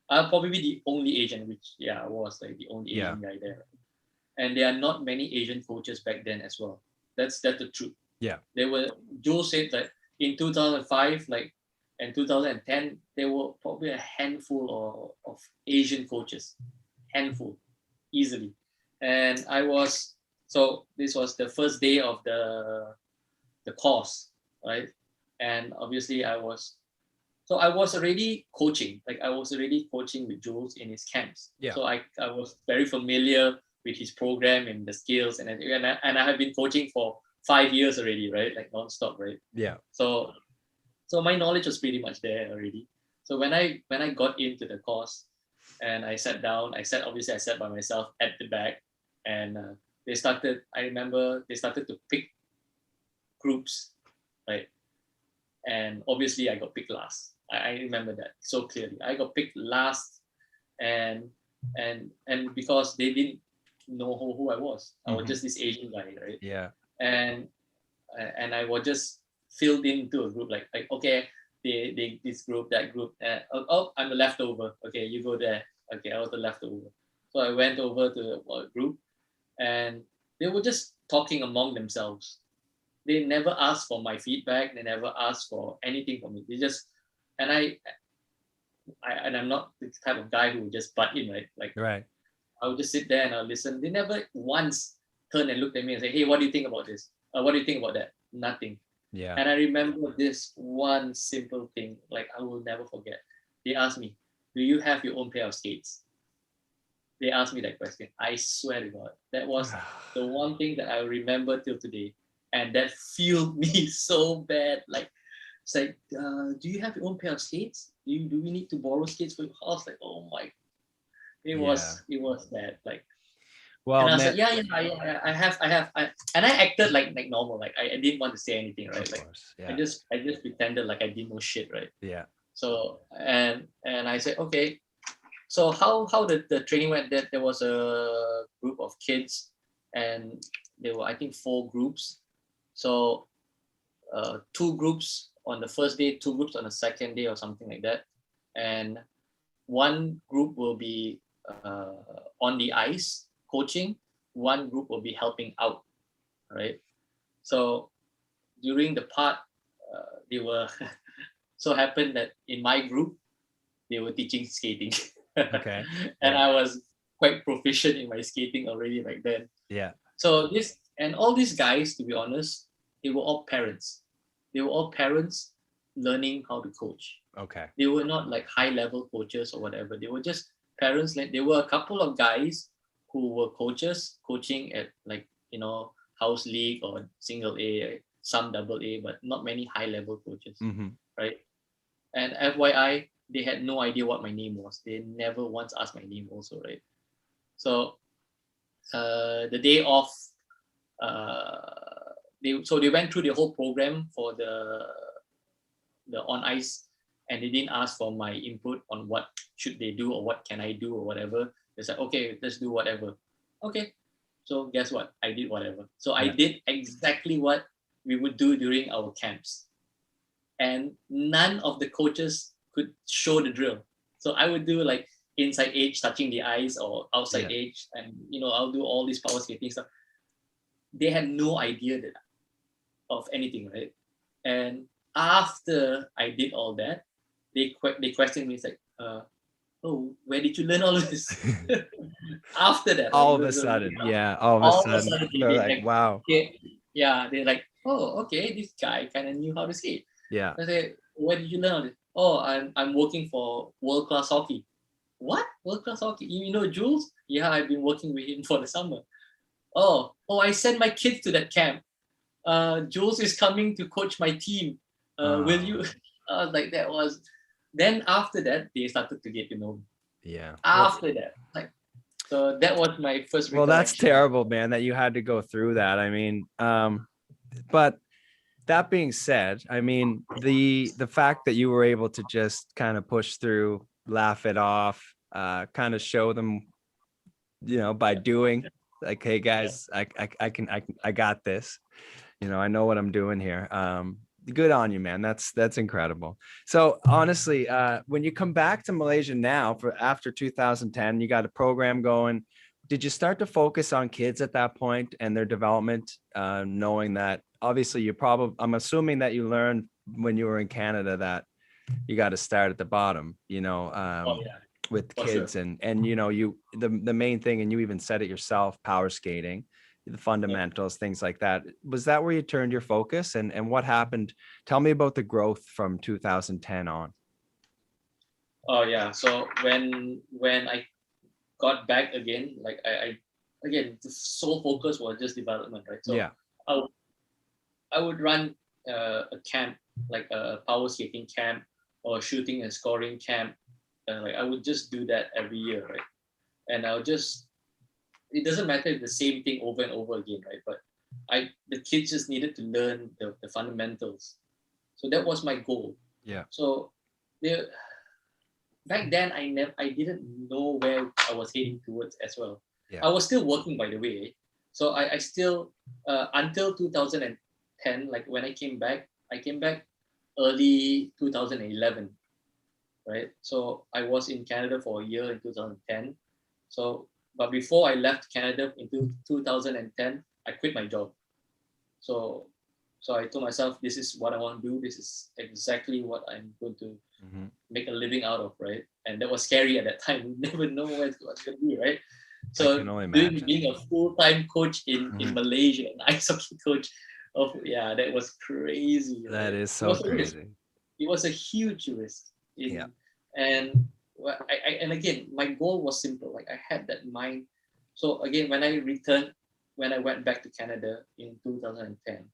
I'll probably be the only Asian, which I was like the only Asian guy there. And there are not many Asian coaches back then as well. That's the truth. Yeah. There were, Joe said that in 2005, like, and 2010, there were probably a handful of Asian coaches, handful, easily. And so this was the first day of the course, right? And obviously I was already coaching. Like I was already coaching with Jules in his camps. Yeah. So I was very familiar with his program and the skills and I have been coaching for 5 years already, right? Like nonstop, right? Yeah. So my knowledge was pretty much there already. So when I got into the course and I sat down, I sat by myself at the back, and I remember they started to pick groups, right? And obviously I got picked last. I remember that so clearly. I got picked last, and because they didn't know who I was. I was just this Asian guy, right? Yeah. And I was just filled into a group, like okay, they this group, that group. I'm the leftover. Okay, you go there. Okay, I was the leftover. So I went over to a group, and they were just talking among themselves. They never asked for my feedback. They never asked for anything from me. They just, and I'm not the type of guy who would just butt in, right? Like, right. I would just sit there and I'll listen. They never once turned and looked at me and say, "Hey, what do you think about this? What do you think about that?" Nothing. Yeah. And I remember this one simple thing, like I will never forget. They asked me, "Do you have your own pair of skates?" They asked me that question. I swear to God, that was the one thing that I remember till today. And that fueled me so bad. Like, it's like, do you have your own pair of skates? Do we need to borrow skates for your house? Like, oh my, it was bad. Like, well, and I was like, I have, and I acted like normal. Like I didn't want to say anything, right? Like, I just pretended like I didn't know shit, right? Yeah. So and I said, okay. So how the training went? That there was a group of kids, and there were, I think, 4 groups. So 2 groups on the first day, 2 groups on the second day, or something like that. And one group will be on the ice coaching. One group will be helping out, right? So during the part, they were so happened that in my group, they were teaching skating. Okay. And I was quite proficient in my skating already back then. Yeah. So all these guys, to be honest, they were all parents. They were all parents learning how to coach. Okay. They were not like high level coaches or whatever. They were just parents. Like, there were a couple of guys who were coaches, coaching at, like, house league or single A, some double A, but not many high level coaches, right? And FYI, they had no idea what my name was. They never once asked my name also, right? So the day of, they went through the whole program for the on ice, and they didn't ask for my input on what should they do or what can I do or whatever. They said, okay, let's do whatever. Okay. So guess what? I did whatever. So I did exactly what we would do during our camps. And none of the coaches could show the drill. So I would do like inside edge, touching the ice, or outside edge, and I'll do all these power skating stuff. They had no idea of anything, right? And after I did all that, they questioned me. It's like, oh, where did you learn all of this? After that, all of a sudden, all of a sudden, they're like, wow. They're like, oh, okay, this guy kind of knew how to skate. Yeah. I said, where did you learn all this? Oh, I'm working for World Class Hockey. What? World Class Hockey? You know Jules? Yeah, I've been working with him for the summer. Oh, I sent my kids to that camp. Jules is coming to coach my team. Will you? Like, that was. Then after that, they started to get to know me. Yeah. after that. Like, so that was my first Well, that's recollection. terrible, man, that you had to go through that. I mean, but that being said, I mean, the fact that you were able to just kind of push through, laugh it off, kind of show them, by doing, like, hey guys, I got this. I know what I'm doing here. Good on you, man. That's incredible. So honestly, when you come back to Malaysia now for after 2010, you got a program going. Did you start to focus on kids at that point and their development, knowing that obviously I'm assuming that you learned when you were in Canada that you got to start at the bottom, Oh yeah, with for sure. kids and the main thing, and you even said it yourself, power skating, the fundamentals, things like that. Was that where you turned your focus, and what happened? Tell me about the growth from 2010 on. Oh yeah. So when I got back again, like I again, the sole focus was just development, right? So Yeah. I, I would run a camp, like a power skating camp or shooting and scoring camp. Like I would just do that every year, right? And it doesn't matter if the same thing over and over again, right? But the kids just needed to learn the fundamentals. So that was my goal. Yeah. So there, back then I didn't know where I was heading towards as well. Yeah. I was still working, by the way. So I still until 2010, like when I came back early 2011, right? So I was in Canada for a year in 2010. So but before I left Canada in 2010, I quit my job. So I told myself, this is what I want to do. This is exactly what I'm going to make a living out of, right? And that was scary at that time. You never know what's going to be, right? So being a full-time coach in Malaysia, an ice hockey coach, that was crazy. That is so crazy. It was a huge risk. Yeah. And and again, my goal was simple. Like I had that mind. So again, when I went back to Canada in 2010,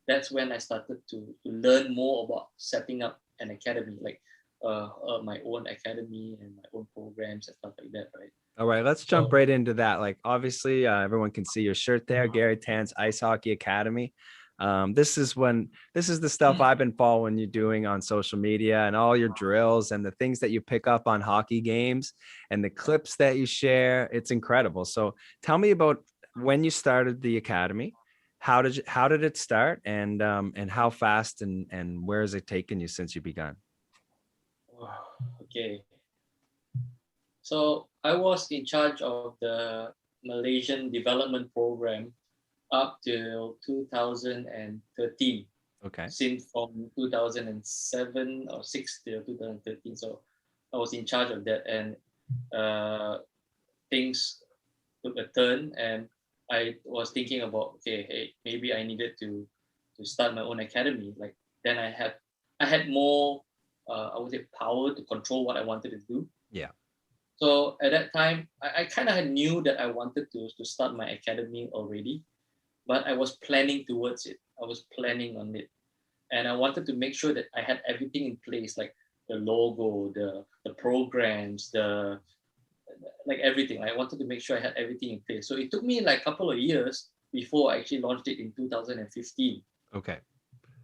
that's when I started to learn more about setting up an academy, like my own academy and my own programs and stuff like that, right? All right, let's jump right into that. Like, obviously, everyone can see your shirt there, Gary Tan's Ice Hockey Academy. This is the stuff I've been following you doing on social media, and all your drills and the things that you pick up on hockey games and the clips that you share. It's incredible. So tell me about when you started the academy. How did it start, and how fast and where has it taken you since you begun? Okay. So I was in charge of the Malaysian development program up till 2013. Okay. Since from 2007 or 6 till 2013. So I was in charge of that, and things took a turn, and I was thinking about, okay, hey, maybe I needed to start my own academy. Like then I had more I would say power to control what I wanted to do. Yeah. So at that time, I kind of knew that I wanted to start my academy already, but I was planning towards it. I was planning on it, and I wanted to make sure that I had everything in place, like the logo, the programs, like everything. I wanted to make sure I had everything in place. So it took me like a couple of years before I actually launched it in 2015. Okay.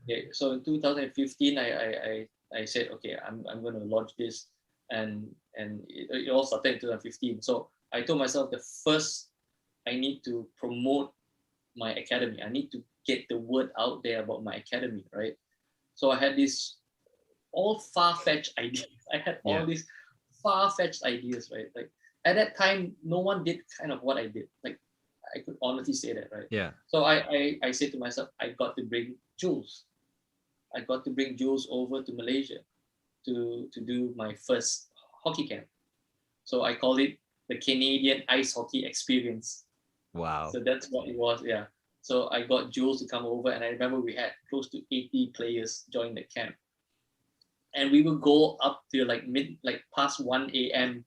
Okay, so in 2015, I said, okay, I'm going to launch this, and it all started in 2015. So I told myself, the first, I need to promote my academy. I need to get the word out there about my academy, right? So I had this all far-fetched ideas. I had all these far-fetched ideas, right? Like at that time, no one did kind of what I did. Like I could honestly say that, right? Yeah. So I said to myself, I got to bring Jules. I got to bring Jules over to Malaysia to do my first hockey camp. So I call it the Canadian Ice Hockey Experience. Wow. So that's what it was, yeah. So I got Jules to come over, and I remember we had close to 80 players join the camp. And we would go up to like past 1 a.m.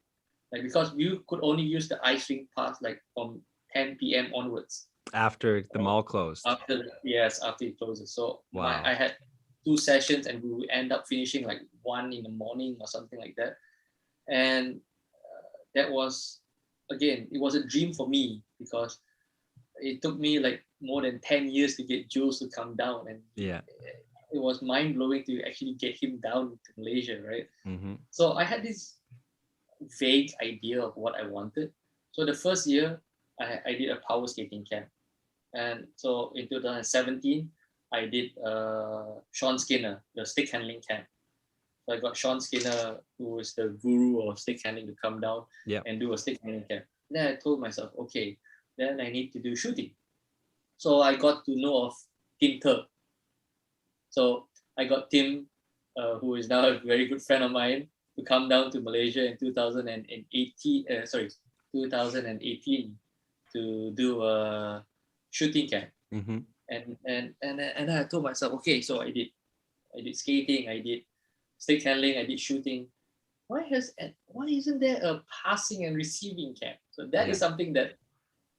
Like because you could only use the ice rink past like from 10 p.m. onwards. After the mall closed. After it closes. So wow. I had 2 sessions, and we would end up finishing like 1 in the morning or something like that. And that was, again, it was a dream for me, because it took me like more than 10 years to get Jules to come down, and Yeah. it was mind blowing to actually get him down to Malaysia, right? Mm-hmm. So I had this vague idea of what I wanted. So the first year, I did a power skating camp. And so in 2017, I did Sean Skinner, the stick handling camp. So I got Sean Skinner, who is the guru of stick handling, to come down and do a stick handling camp. Then I told myself, okay, then I need to do shooting. So I got to know of Tim Turk. So I got Tim, who is now a very good friend of mine, to come down to Malaysia in 2018 to do a shooting camp. Mm-hmm. And I told myself, okay, so I did skating, I did stick handling, I did shooting. Why isn't there a passing and receiving camp? So that is something that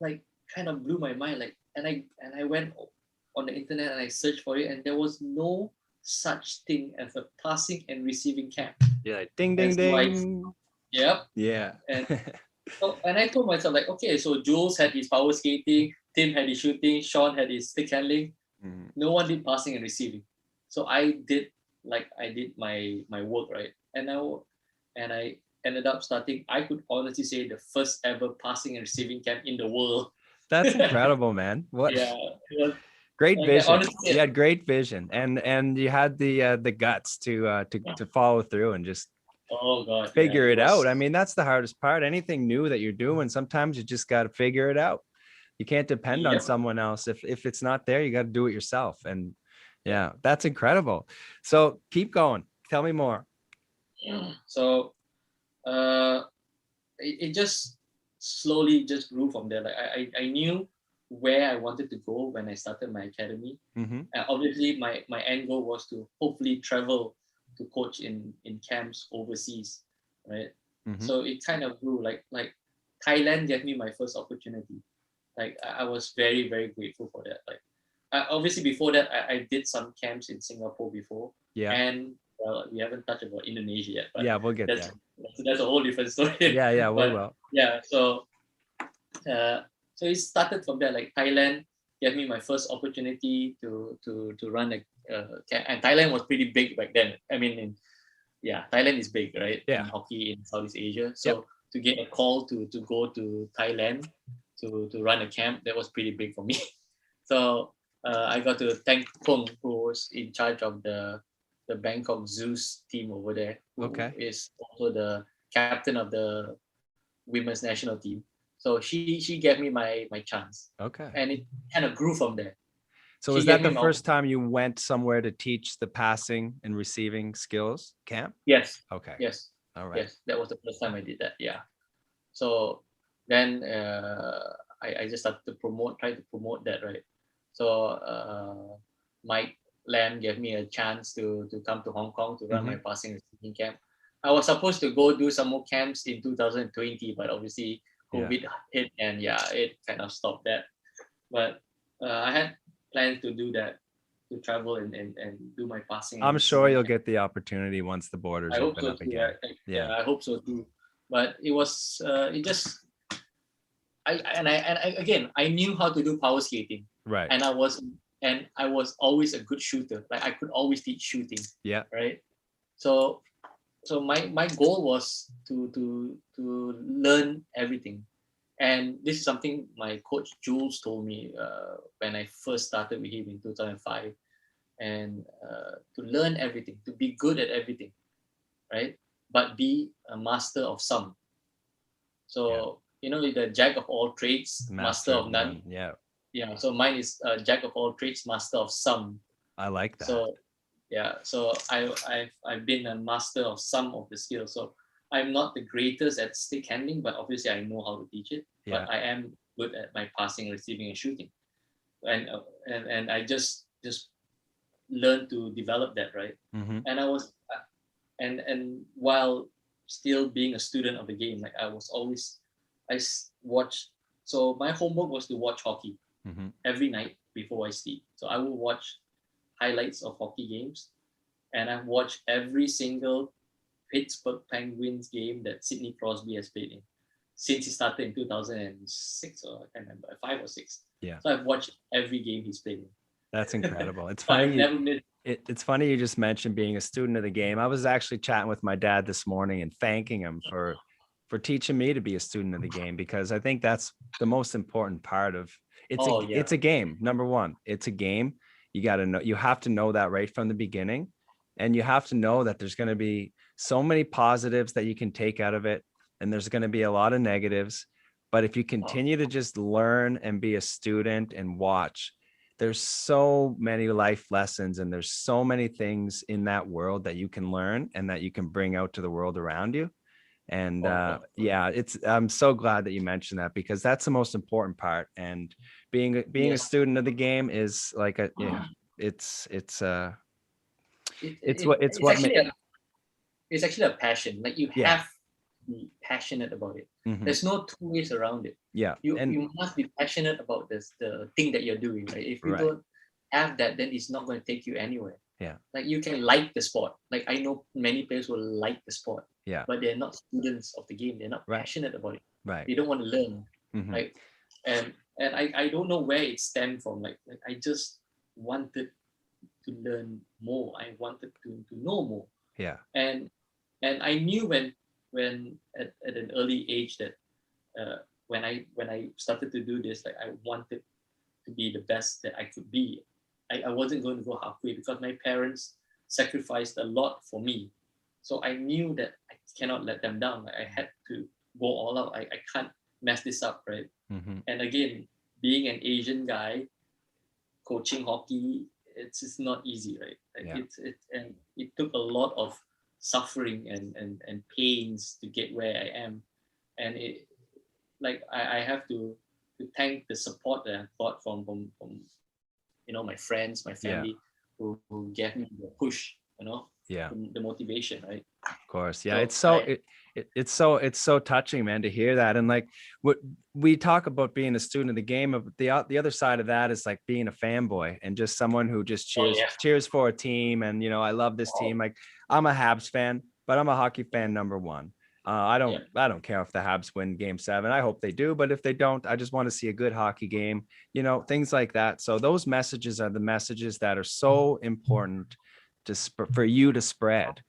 like kind of blew my mind. Like, and I went on the internet and I searched for it, and there was no such thing as a passing and receiving camp. Yeah, like ding ding ding. Yep. Yeah. And I told myself, like, okay, so Jules had his power skating, Tim had his shooting, Sean had his stick handling. Mm-hmm. No one did passing and receiving. So I did my work, right? And I ended up starting, I could honestly say, the first ever passing and receiving camp in the world. That's incredible, man. What? Yeah, it was, Great like, vision. honestly, You had great vision, and you had the guts to follow through and just oh god, figure it was, out. I mean, that's the hardest part. Anything new that you're doing, sometimes you just got to figure it out. You can't depend on someone else. If it's not there, you got to do it yourself. And yeah, that's incredible. So keep going. Tell me more. So it just slowly just grew from there. Like I knew where I wanted to go when I started my academy. Mm-hmm. Obviously, my end goal was to hopefully travel to coach in camps overseas, right? Mm-hmm. So it kind of grew. Like Thailand gave me my first opportunity. Like I was very, very grateful for that. Like obviously before that, I did some camps in Singapore before. Yeah. And well, we haven't touched about Indonesia yet, but yeah, we'll get there. That's a whole different story. Yeah, we but, will. Yeah, so it started from there. Like Thailand gave me my first opportunity to run a camp, and Thailand was pretty big back then. I mean, Thailand is big, right? Yeah. In hockey in Southeast Asia. So to get a call to go to Thailand to run a camp, that was pretty big for me. So I got to thank Pung, who was in charge of the Bangkok Zeus team over there, who is also the captain of the women's national team. So she gave me my chance. Okay. And it kind of grew from there. So was that the first time you went somewhere to teach the passing and receiving skills camp? Yes. Okay. Yes. All right. Yes, that was the first time I did that. Yeah. So then I just started to try to promote that, right? So MacLellan gave me a chance to come to Hong Kong to run my passing and receiving camp. I was supposed to go do some more camps in 2020, but obviously COVID hit, and it kind of stopped that. But I had plans to do that, to travel and do my passing. I'm sure you'll get the opportunity once the borders open up again. Yeah, I hope so too. But it was it just I knew how to do power skating. Right. And I was always a good shooter. Like I could always teach shooting. Yeah. Right. So my goal was to learn everything. And this is something my coach Jules told me when I first started with him in 2005. And to learn everything, to be good at everything, right? But be a master of some. So, the jack of all trades, master of none. Yeah. Yeah. So mine is jack of all trades, master of some. I like that. So, So I've been a master of some of the skills. So I'm not the greatest at stick handling, but obviously I know how to teach it. Yeah. But I am good at my passing, receiving, and shooting. And I just learned to develop that, right? Mm-hmm. And I was and while still being a student of the game, like I watched. So my homework was to watch hockey every night before I sleep. So I will watch highlights of hockey games, and I've watched every single Pittsburgh Penguins game that Sidney Crosby has played in. since he started in 2006, or I can't remember, 5 or 6. Yeah. So I've watched every game he's played in. That's incredible. It's So I've funny. never missed. It's funny you just mentioned being a student of the game. I was actually chatting with my dad this morning and thanking him for teaching me to be a student of the game, because I think that's the most important part of it's a game. Number one, it's a game. You got to know, you have to know that right from the beginning, and you have to know that there's going to be so many positives that you can take out of it, and there's going to be a lot of negatives. But if you continue to just learn and be a student and watch, there's so many life lessons, and there's so many things in that world that you can learn and that you can bring out to the world around you. And yeah, I'm so glad that you mentioned that, because that's the most important part. And being a student of the game is like it's actually a passion. Like you have to be passionate about it. There's no two ways around it. You must be passionate about the thing that you're doing. Right? If you don't have that, then it's not going to take you anywhere. Like you can like the sport. Like I know many players will like the sport, but they're not students of the game. They're not passionate about it. They don't want to learn. Like, and I don't know where it stemmed from. Like I just wanted to learn more. I wanted to know more. And I knew when at an early age that when I started to do this, like I wanted to be the best that I could be. I wasn't going to go halfway, because my parents sacrificed a lot for me. So I knew that I cannot let them down. Like I had to go all out. I can't mess this up, right? And again, being an Asian guy, coaching hockey, it's not easy, right? Like and it took a lot of suffering and pains to get where I am. And it, like I have to thank the support that I got from my friends, my family, who gave me the push, the motivation, right? Of course. Yeah. So it's so touching, man, to hear that. And like what we talk about being a student of the game, of the other side of that is like being a fanboy and just someone who just cheers for a team. And, I love this team. Like I'm a Habs fan, but I'm a hockey fan number one. I don't care if the Habs win Game 7. I hope they do, but if they don't, I just want to see a good hockey game, things like that. So those messages are the messages that are so important for you to spread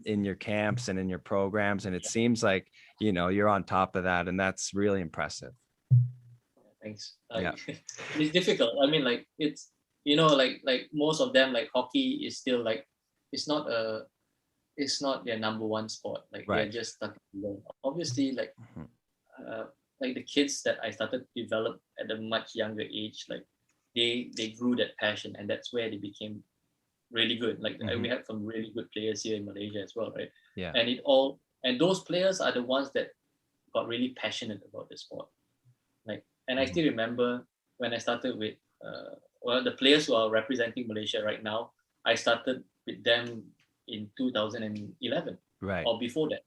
in your camps and in your programs. And it seems like, you're on top of that, and that's really impressive. Thanks. It's difficult. I mean, like it's, like most of them, like hockey is still like, it's not their number one sport. Like they're just starting to learn. Obviously, like the kids that I started to develop at a much younger age, like they grew that passion, and that's where they became really good. Like we had some really good players here in Malaysia as well, right? And those players are the ones that got really passionate about the sport. Like, and I still remember when I started with the players who are representing Malaysia right now. I started with them in 2011, or before that,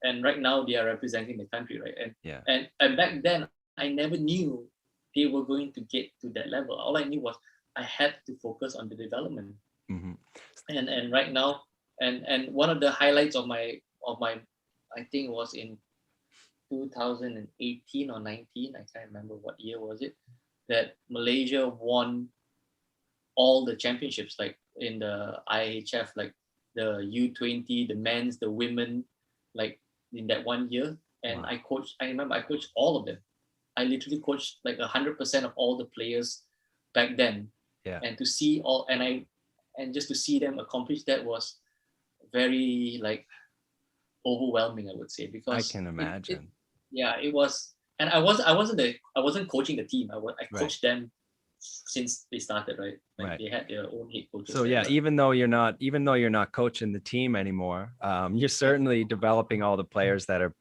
and right now they are representing the country, right? And back then I never knew they were going to get to that level. All I knew was I had to focus on the development. And right now, and one of the highlights of my I think was in 2018 or 19, I can't remember what year was it, that Malaysia won all the championships, like in the IHF, like the U20, the men's, the women, like in that one year. And I remember I coached all of them. I literally coached like 100% of all the players back then. And to see just to see them accomplish that was very like overwhelming, I would say, because I can imagine. It was, and I wasn't coaching the team. I coached them since they started, right? Like they had their own head coaches. So even though you're not coaching the team anymore, you're certainly developing all the players that are,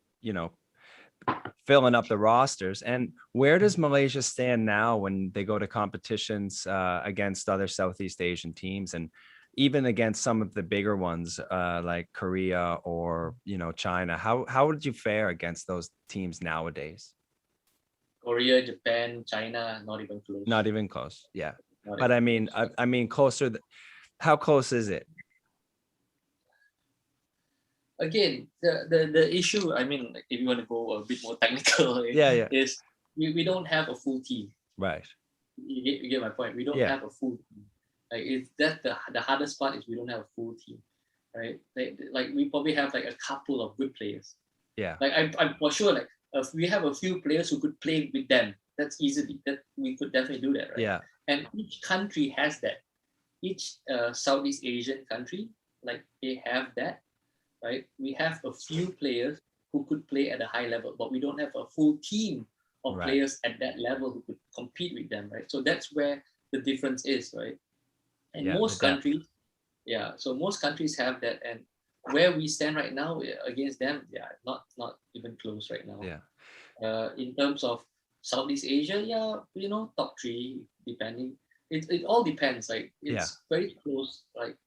filling up the rosters. And where does Malaysia stand now when they go to competitions against other Southeast Asian teams, and even against some of the bigger ones like Korea or China? How would you fare against those teams nowadays? Korea, Japan, China, not even close. Not even close. Yeah. But I mean closer. How close is it? again, the issue, I mean, like, if you want to go a bit more technical, Yeah. is we don't have a full team. Right. You get my point. We don't have a full team. Like, it's that the hardest part is we don't have a full team, right? Like we probably have like a couple of good players. Yeah. Like I'm for sure, like if we have a few players who could play with them, that's easily, that we could definitely do that, right? Yeah. And each country has that. Each Southeast Asian country, like they have that, right? We have a few players who could play at a high level, but we don't have a full team of Right. players at that level who could compete with them, right? So that's where the difference is, right? And most countries, so most countries have that, and where we stand right now against them, not even close right now. In terms of Southeast Asia, top 3, depending. It all depends. Like it's very close. Like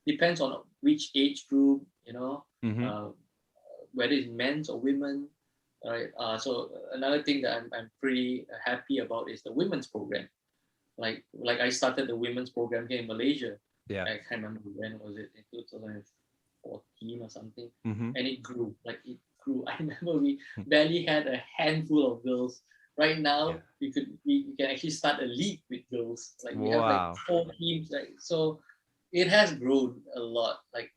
depends on which age group, whether it's men's or women. Right. So another thing that I'm pretty happy about is the women's program. Like I started the women's program here in Malaysia. Yeah. I can't remember when was it, in 2014 or something. Mm-hmm. And it grew. I remember we barely had a handful of girls. Right now, we can actually start a league with girls. Like we have like 4 teams. Like so, it has grown a lot. Like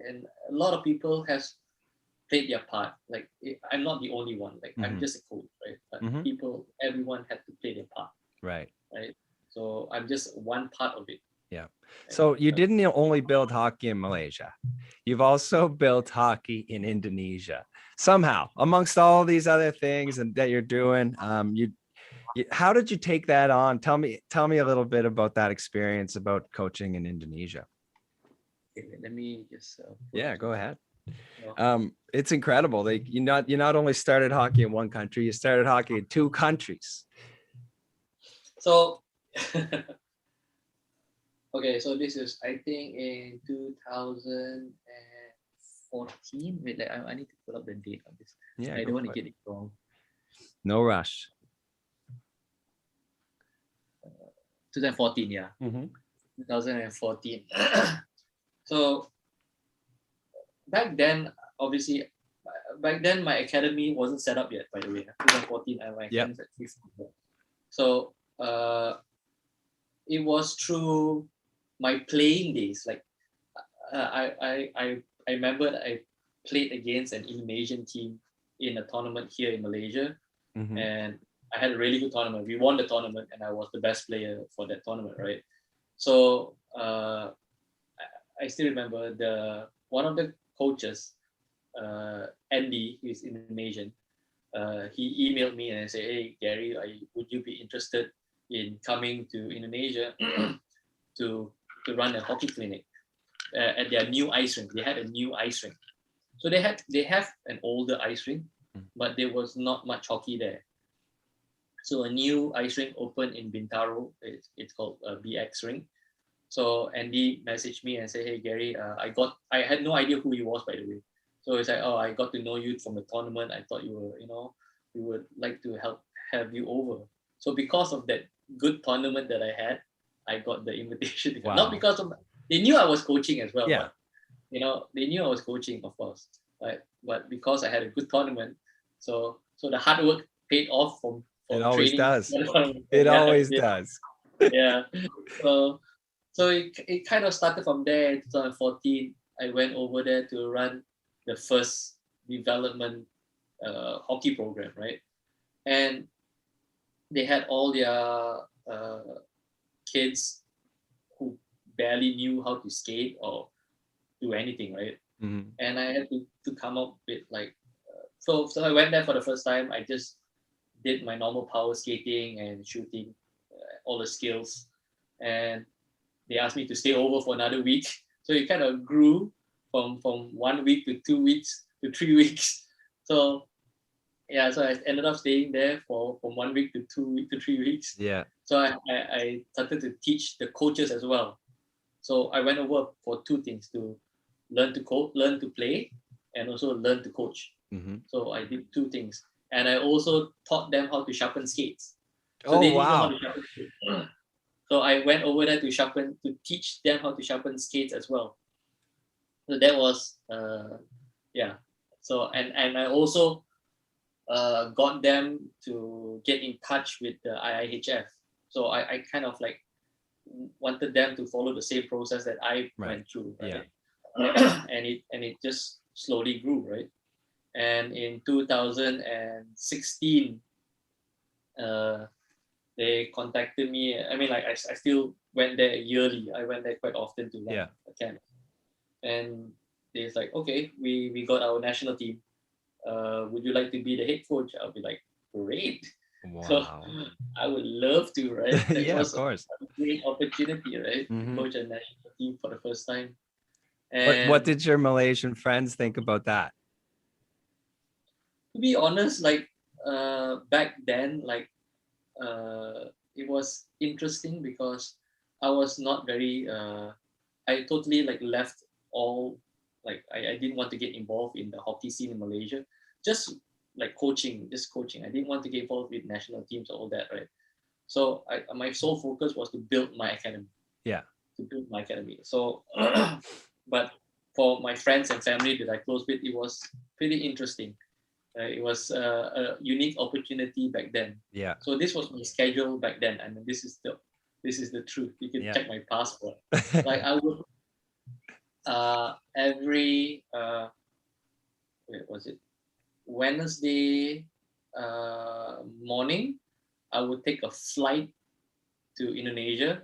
and a lot of people has played their part. Like I'm not the only one. Like I'm just a coach, right? But everyone had to play their part. Right. So I'm just one part of it. Yeah. So you didn't only build hockey in Malaysia. You've also built hockey in Indonesia. Somehow, amongst all these other things that you're doing, how did you take that on? Tell me a little bit about that experience about coaching in Indonesia. Okay, let me just. Go ahead. It's incredible. You not only started hockey in one country, you started hockey in 2 countries. So. Okay, so this is, I think, in 2014. Wait, I need to pull up the date of this. I don't want to get it wrong. No rush. 2014, yeah. 2014. So back then, obviously, my academy wasn't set up yet. By the way, 2014, my academy was at 15. So it was through my playing days. Like I remember that I played against an Indonesian team in a tournament here in Malaysia, and I had a really good tournament. We won the tournament, and I was the best player for that tournament, right? So I still remember one of the coaches, Andy, who's Indonesian. He emailed me and said, "Hey Gary, would you be interested in coming to Indonesia to run a hockey clinic at their new ice rink?" They had a new ice rink. So they have an older ice rink, but there was not much hockey there. So a new ice rink opened in Bintaro. It's called BX Rink. So Andy messaged me and said, "Hey Gary, I had no idea who he was, by the way. So it's like, I got to know you from the tournament. I thought you were, we would like to have you over." So because of that good tournament that I had, I got the invitation. Wow. Not because of, they knew I was coaching as well. Yeah. But, they knew I was coaching, of course. Right? But because I had a good tournament, so the hard work paid off from it always training. Does. It always does. Yeah. So it kind of started from there in 2014. I went over there to run the first development hockey program, right? And they had all their kids who barely knew how to skate or do anything, right? And I had to come up with so I went there for the first time. I just did my normal power skating and shooting, all the skills, and they asked me to stay over for another week. So it kind of grew from 1 week to 2 weeks to 3 weeks. So I ended up staying there from 1 week to 2 weeks to 3 weeks. Yeah. So I started to teach the coaches as well. So I went over for 2 things: to learn to play, and also learn to coach. So I did 2 things, and I also taught them how to sharpen skates. So they didn't know how to sharpen skates. So I went over there to teach them how to sharpen skates as well. So that was yeah. So and I also got them to get in touch with the IIHF. So I kind of like wanted them to follow the same process that I went through, right? And it just slowly grew, right? And in 2016, they contacted me. I mean, like I still went there yearly. I went there quite often to run a camp. And they're like, okay, we got our national team. Would you like to be the head coach? I'll be like, great. Wow. So I would love to, right? That Yeah, was of course. a great opportunity, right? Mhm. To coach a national team for the first time. What And did your Malaysian friends think about that? to be honest, like back then, like it was interesting because I was not very I totally like left all, like I didn't want to get involved in the hockey scene in Malaysia. Just like coaching. I didn't want to get involved with national teams or all that, right? So my sole focus was to build my academy. Yeah. To build my academy. So but for my friends and family that I close with, it was pretty interesting. It was a unique opportunity back then. Yeah. So this was my schedule back then, and this is the truth. You can check my passport. Like I would every wait, was it Wednesday morning, I would take a flight to Indonesia,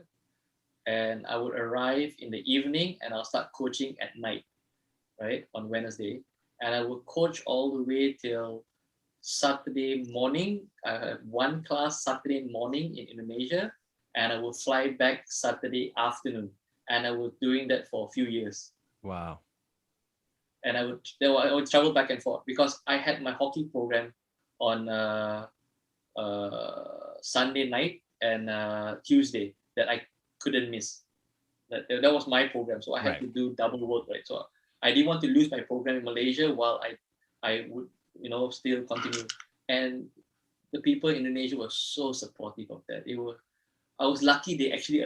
and I would arrive in the evening, and I'll start coaching at night, right, on Wednesday, and I would coach all the way till Saturday morning. I have one class Saturday morning in Indonesia, and I will fly back Saturday afternoon. And I was doing that for a few years. Wow. And I would travel back and forth because I had my hockey program on Sunday night and Tuesday that I couldn't miss. That was my program, so I had to do double work, right? So I didn't want to lose my program in Malaysia while I would still continue. And the people in Indonesia were so supportive of that. I was lucky they actually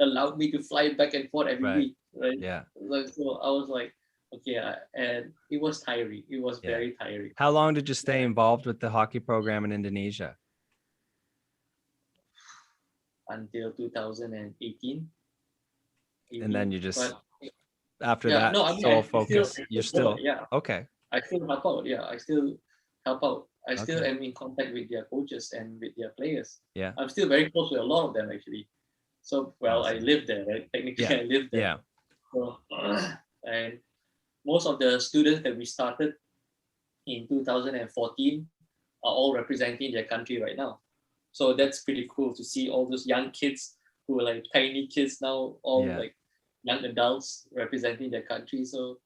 allowed me to fly back and forth every week, right? Yeah. So I was like, okay, and it was tiring. It was very tiring. How long did you stay involved with the hockey program in Indonesia? Until 2018. And then you just after that sole focus. You're still okay. I still help out. Yeah, I still help out. I still am in contact with their coaches and with their players. Yeah. I'm still very close with a lot of them actually. So Awesome. I live there, right? Technically I live there. Yeah. So, and most of the students that we started in 2014 are all representing their country right now. So that's pretty cool to see all those young kids who are like tiny kids now, all like young adults representing their country. So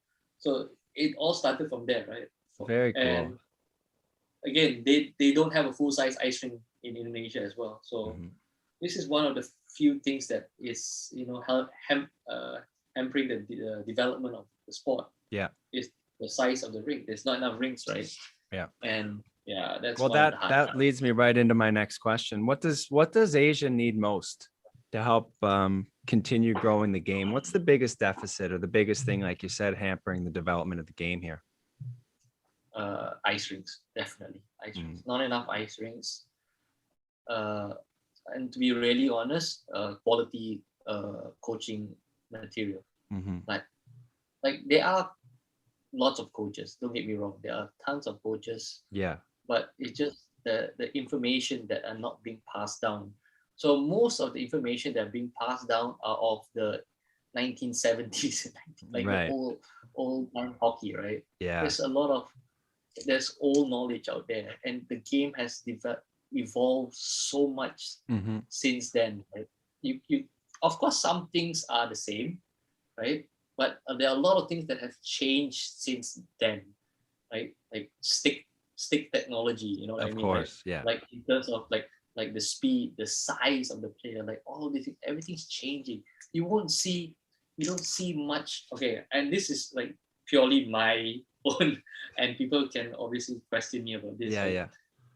it all started from there, right? Very cool. And again, they don't have a full-size ice rink in Indonesia as well. So this is one of the few things that is hampering the development of the sport. Yeah, is the size of the rink. There's not enough rinks, right? Yeah. And that's that leads me right into my next question. What does Asia need most to help continue growing the game? What's the biggest deficit or the biggest thing, like you said, hampering the development of the game here? Ice rinks, definitely. Ice rinks. Not enough ice rinks. And to be really honest, quality coaching material. Like there are lots of coaches. Don't get me wrong. There are tons of coaches. Yeah. But it's just the information that are not being passed down. So most of the information that are being passed down are of the 1970s, like the old time hockey, right? Yeah. There's old knowledge out there, and the game has evolved so much since then, right? You of course some things are the same, right? But there are a lot of things that have changed since then, right? Like stick technology, you know what I mean? Of course, yeah. Like in terms of like the speed, the size of the player, like all of these things, everything's changing. You don't see much. Okay, and this is like purely my own, and people can obviously question me about this. Yeah, right? yeah.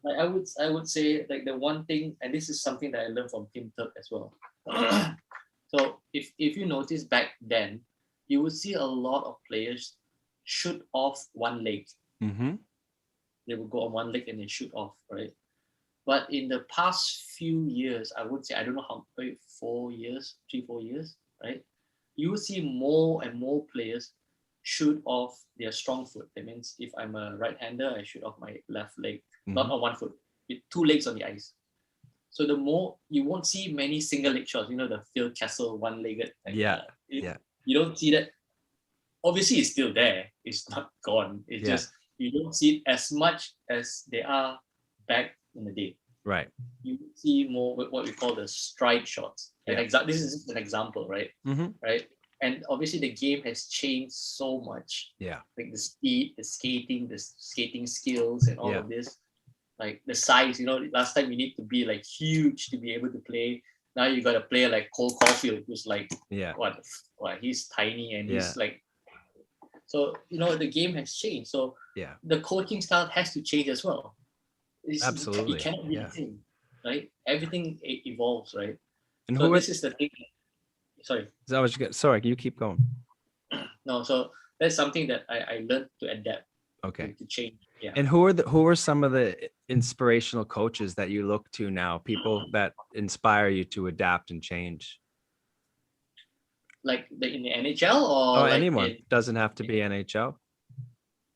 Like I would say like the one thing, and this is something that I learned from Tim Turk as well. So if you notice back then, you would see a lot of players shoot off one leg. Mm-hmm. They would go on one leg and then shoot off, right? But in the past few years, I would say, I don't know how, 4 years, 3-4 years, right? You will see more and more players shoot off their strong foot. That means if I'm a right-hander, I shoot off my left leg, not on one foot, with 2 legs on the ice. So the more, you won't see many single leg shots, the Phil Kessel one-legged. You don't see that. Obviously, it's still there. It's not gone. It's just, you don't see it as much as they are back in the day. Right. You see more what we call the stride shots. This is just an example, right? Right. And obviously the game has changed so much. Yeah. Like the speed, the skating skills and all of this. Like the size, last time you need to be like huge to be able to play. Now you got a player like Cole Caulfield, who's like, what, he's tiny and he's like, so, the game has changed. So the coaching style has to change as well. Absolutely. It cannot be the same, right? Everything evolves, right? And so this is the thing. Sorry. Sorry, you keep going. No, so that's something that I learned to adapt. Okay. To change. Yeah. And who are some of the inspirational coaches that you look to now? People that inspire you to adapt and change? Like in the NHL or like anyone? Doesn't have to be NHL.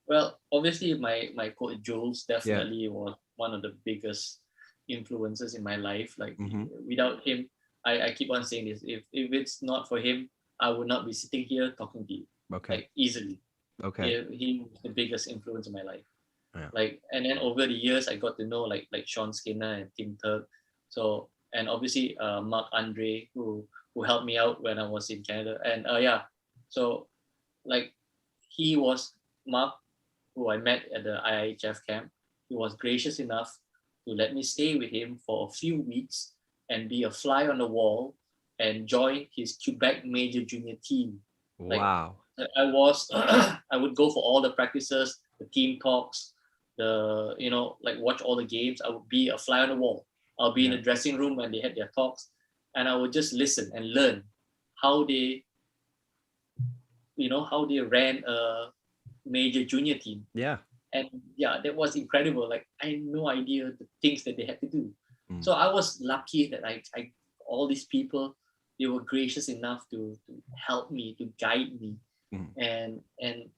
Well, obviously my coach Jules definitely was one of the biggest influences in my life. Like without him, I keep on saying this. If it's not for him, I would not be sitting here talking to you. Okay. Like easily. Okay. He was the biggest influence in my life. Yeah. Like, and then over the years, I got to know like Sean Skinner and Tim Turk. So, and obviously Mark Andre, who helped me out when I was in Canada. And so like he was Mark, who I met at the IIHF camp. He was gracious enough to let me stay with him for a few weeks and be a fly on the wall and join his Quebec Major Junior team. Wow. I would go for all the practices, the team talks, watch all the games. I would be a fly on the wall. I'll be in the dressing room when they had their talks, and I would just listen and learn how they ran a major junior team. Yeah. And that was incredible. Like I had no idea the things that they had to do. So I was lucky that I all these people, they were gracious enough to help me, to guide me. And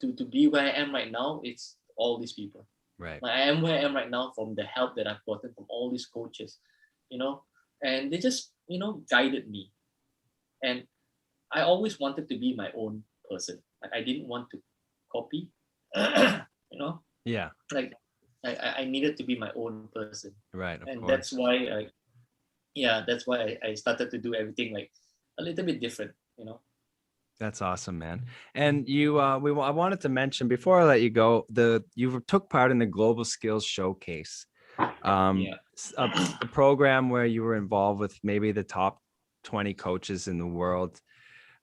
to be where I am right now, it's all these people. Right. Like I am where I am right now from the help that I've gotten from all these coaches, and they just, guided me. And I always wanted to be my own person. Like I didn't want to copy, Yeah. Like I needed to be my own person. Right. And that's why I started to do everything like a little bit different, That's awesome, man. And I wanted to mention before I let you go, you took part in the Global Skills Showcase, a program where you were involved with maybe the top 20 coaches in the world.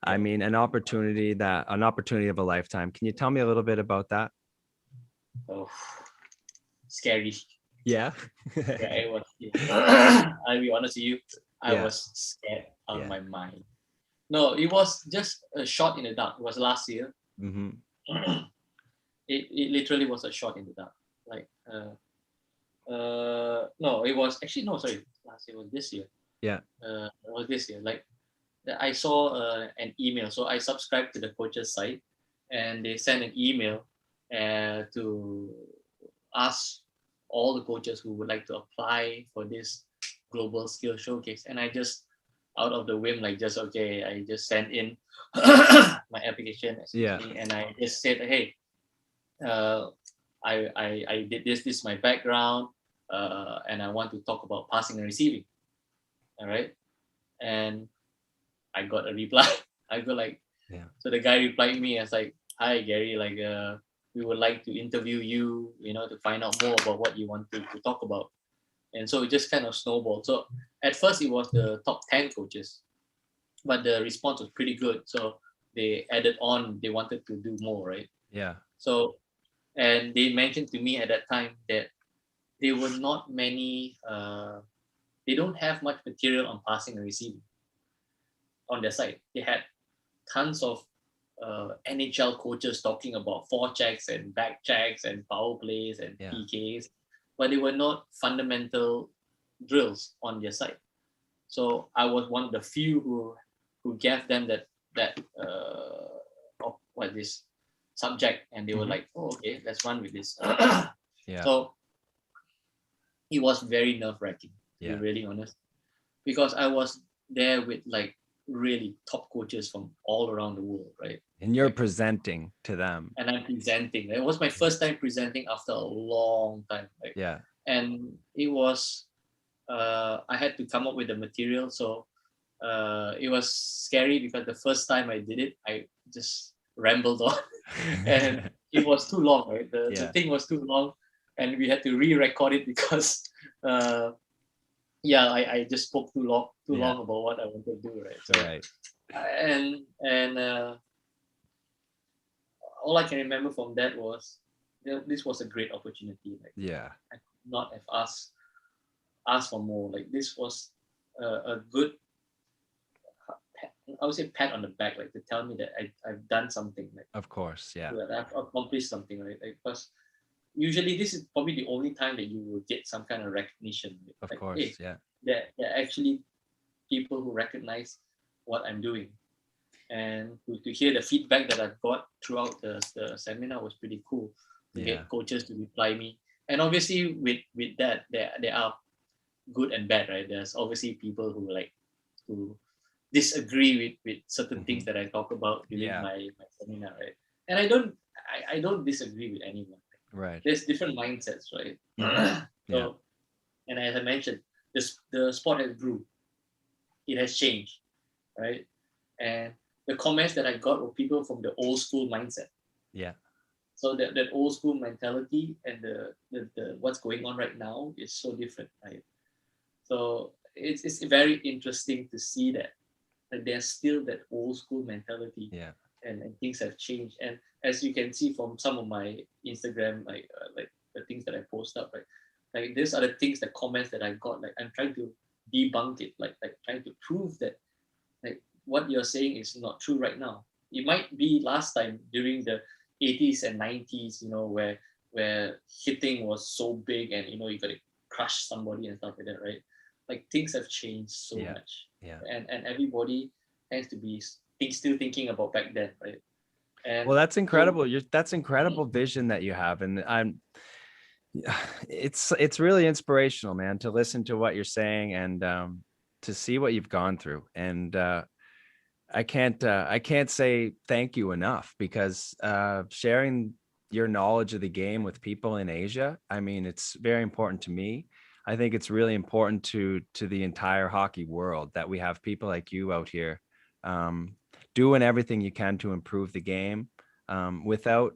I mean, an opportunity of a lifetime. Can you tell me a little bit about that? Oh, scary. Yeah. It was. I'll be honest with you. I was scared out of my mind. No, it was just a shot in the dark. It was last year. It literally was a shot in the dark. Like, no, it was actually no. Sorry, last year was this year. Yeah. It was this year. Like, I saw an email. So I subscribed to the coach's site, and they sent an email to ask all the coaches who would like to apply for this global skill showcase. And I just, out of the whim, I just sent in my application. And I just said, hey, I did this is my background, and I want to talk about passing and receiving. All right. And I got a reply. So the guy replied me as like, hi Gary, like we would like to interview you, to find out more about what you want to talk about. And so it just kind of snowballed. So at first it was the top 10 coaches, but the response was pretty good. So they added on, they wanted to do more, right? Yeah. So, and they mentioned to me at that time that there were not many, they don't have much material on passing and receiving on their site. They had tons of NHL coaches talking about forechecks and back checks and power plays and PKs, but they were not fundamental drills on their side. So I was one of the few who gave them that this subject, and they were like, oh, okay, let's run with this. So it was very nerve-wracking, to be really honest, because I was there with like really top coaches from all around the world, right? And you're presenting to them. And I'm presenting. It was my first time presenting after a long time. Right? Yeah. And it was, I had to come up with the material. So it was scary because the first time I did it, I just rambled on. And it was too long, right? The thing was too long. And we had to re-record it because, I just spoke too long about what I wanted to do, right? So, and all I can remember from that was this was a great opportunity. Like, I could not have asked for more. Like, this was a good, I would say, pat on the back, like to tell me that I've done something. Like, of course, that I've accomplished something, right? Like, because usually this is probably the only time that you will get some kind of recognition. Right? Of like, course, hey, there are actually people who recognize what I'm doing. And to hear the feedback that I've got throughout the seminar was pretty cool. To get coaches to reply me. And obviously with that, there are good and bad, right? There's obviously people who disagree with certain things that I talk about during my seminar, right? And I don't disagree with anyone. Right. There's different mindsets, right? So, and as I mentioned, the sport has grew. It has changed, right? And the comments that I got were people from the old school mindset. Yeah. So that old school mentality and the what's going on right now is so different, right? So it's very interesting to see that there's still that old school mentality. And things have changed. And as you can see from some of my Instagram, like the things that I post up, right? Like these are the things, the comments that I got. Like I'm trying to debunk it, like trying to prove that like what you're saying is not true right now. It might be last time during the 80s and 90s, where hitting was so big and you got to crush somebody and stuff like that, right? Like things have changed so much. And everybody tends to be still thinking about back then, right? And well, that's incredible. That's incredible vision that you have, and it's really inspirational, man, to listen to what you're saying and to see what you've gone through. And I can't say thank you enough, because sharing your knowledge of the game with people in Asia, I mean, it's very important to me. I think it's really important to the entire hockey world that we have people like you out here doing everything you can to improve the game without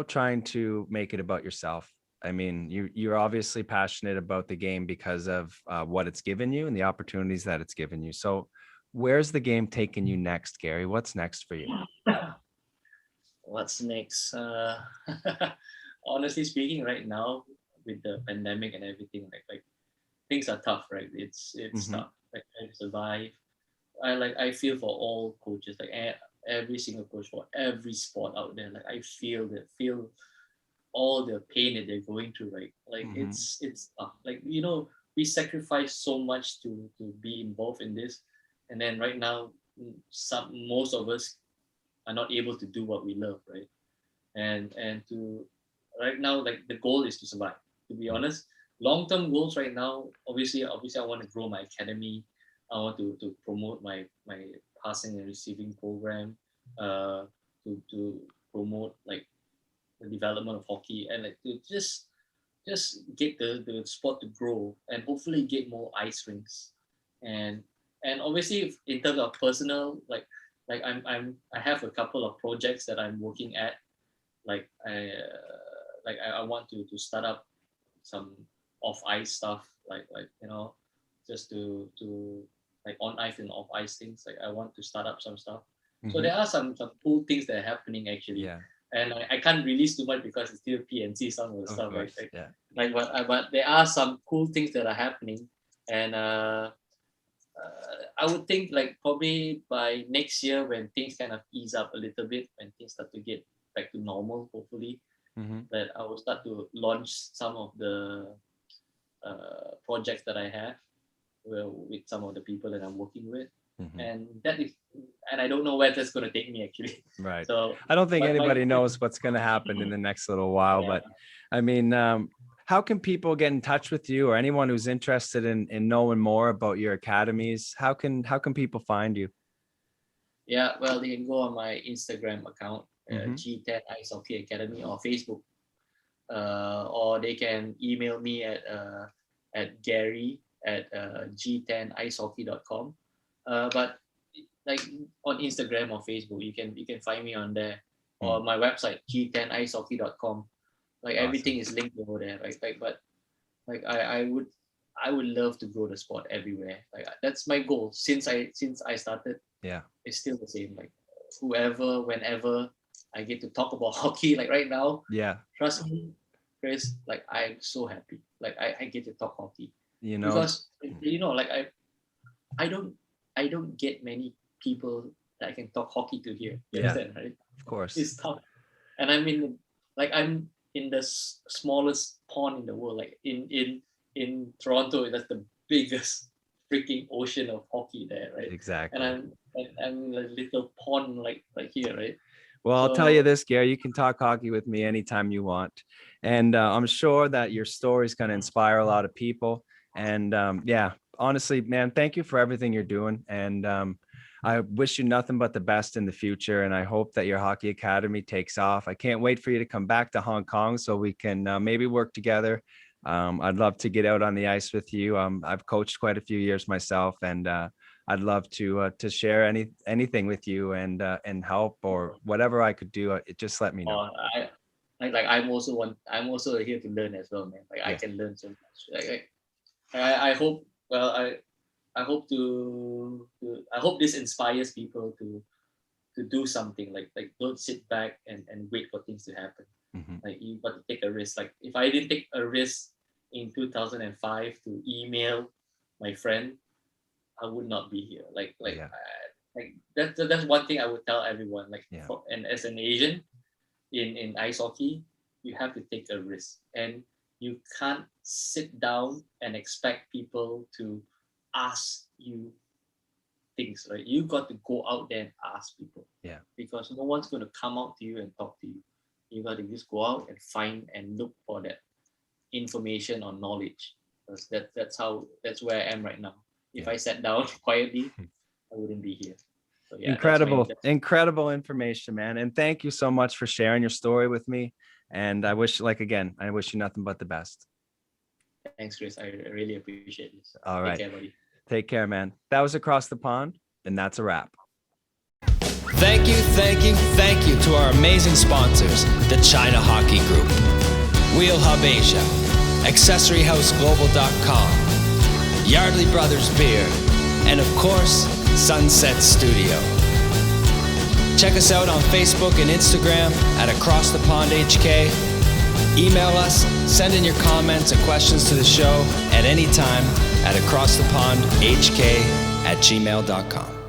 trying to make it about yourself. I mean, you're obviously passionate about the game because of what it's given you and the opportunities that it's given you. So where's the game taking you next, Gary? What's next for you? What's next? Honestly speaking, right now with the pandemic and everything, like things are tough, right? It's tough. Like trying to survive. I feel for all coaches, like every single coach for every sport out there. Like I feel all the pain that they're going through, right? Like it's tough. Like we sacrifice so much to be involved in this, and then right now most of us are not able to do what we love, right? And to right now, like the goal is to survive. To be honest, long-term goals right now, obviously I want to grow my academy. I want to promote my passing and receiving program, to promote like the development of hockey, and like to just get the sport to grow and hopefully get more ice rinks. And obviously in terms of personal, like I have a couple of projects that I'm working at. Like I want to start up some off ice stuff, like just to like on ice and off ice things. Like I want to start up some stuff. So there are some cool things that are happening actually. And I can't release too much because it's still PNC, some of the stuff, course, right? But there are some cool things that are happening, and I would think like probably by next year when things kind of ease up a little bit, when things start to get back to normal, hopefully, that I will start to launch some of the projects that I have with some of the people that I'm working with. And I don't know where that's going to take me actually. Right. So I don't think anybody knows what's going to happen in the next little while, but I mean, how can people get in touch with you, or anyone who's interested in knowing more about your academies? How can people find you? Yeah, well, they can go on my Instagram account, G10 Ice Hockey Academy, or Facebook, or they can email me at gary@g10icehockey.com. But like on Instagram or Facebook, you can find me on there, or my website g10icehockey.com. Like everything is linked over there, right? But I would love to grow the sport everywhere. Like that's my goal since I started. Yeah, it's still the same. Like whoever, whenever I get to talk about hockey, like right now. Yeah. Trust me, Chris. Like I'm so happy. Like I get to talk hockey. Because like I don't get many people that I can talk hockey to here. You understand, right? Of course. It's tough, and I'm in the smallest pond in the world. Like in Toronto, that's the biggest freaking ocean of hockey there, right? Exactly. And I'm a little pond like here, right? Well, I'll tell you this, Gary, you can talk hockey with me anytime you want. And I'm sure that your story is going to inspire a lot of people. And honestly, man, thank you for everything you're doing. And I wish you nothing but the best in the future. And I hope that your hockey academy takes off. I can't wait for you to come back to Hong Kong so we can maybe work together. I'd love to get out on the ice with you. I've coached quite a few years myself, and I'd love to share anything with you and help or whatever I could do. Just let me know. I'm also here to learn as well, man. Like I can learn so much. I hope. Well, I hope I hope this inspires people to do something. Like don't sit back and wait for things to happen. Like you got to take a risk. Like if I didn't take a risk in 2005 to email my friend, I would not be here. That's one thing I would tell everyone. And as an Asian in ice hockey, you have to take a risk, and you can't sit down and expect people to ask you things, right? You got to go out there and ask people. Yeah. Because no one's going to come out to you and talk to you. You got to just go out and find and look for that information or knowledge. Because that's where I am right now. If I sat down quietly, I wouldn't be here. So, incredible information, man. And thank you so much for sharing your story with me. And I wish you nothing but the best. Thanks, Chris. I really appreciate this. All right. Take care, buddy. Take care, man. That was Across the Pond, and that's a wrap. Thank you to our amazing sponsors, the China Hockey Group, Wheel Hub Asia, AccessoryHouseGlobal.com, Yardley Brothers Beer, and of course, Sunset Studio. Check us out on Facebook and Instagram at Across the Pond HK. Email us, send in your comments and questions to the show at any time at acrossthepondhk@gmail.com.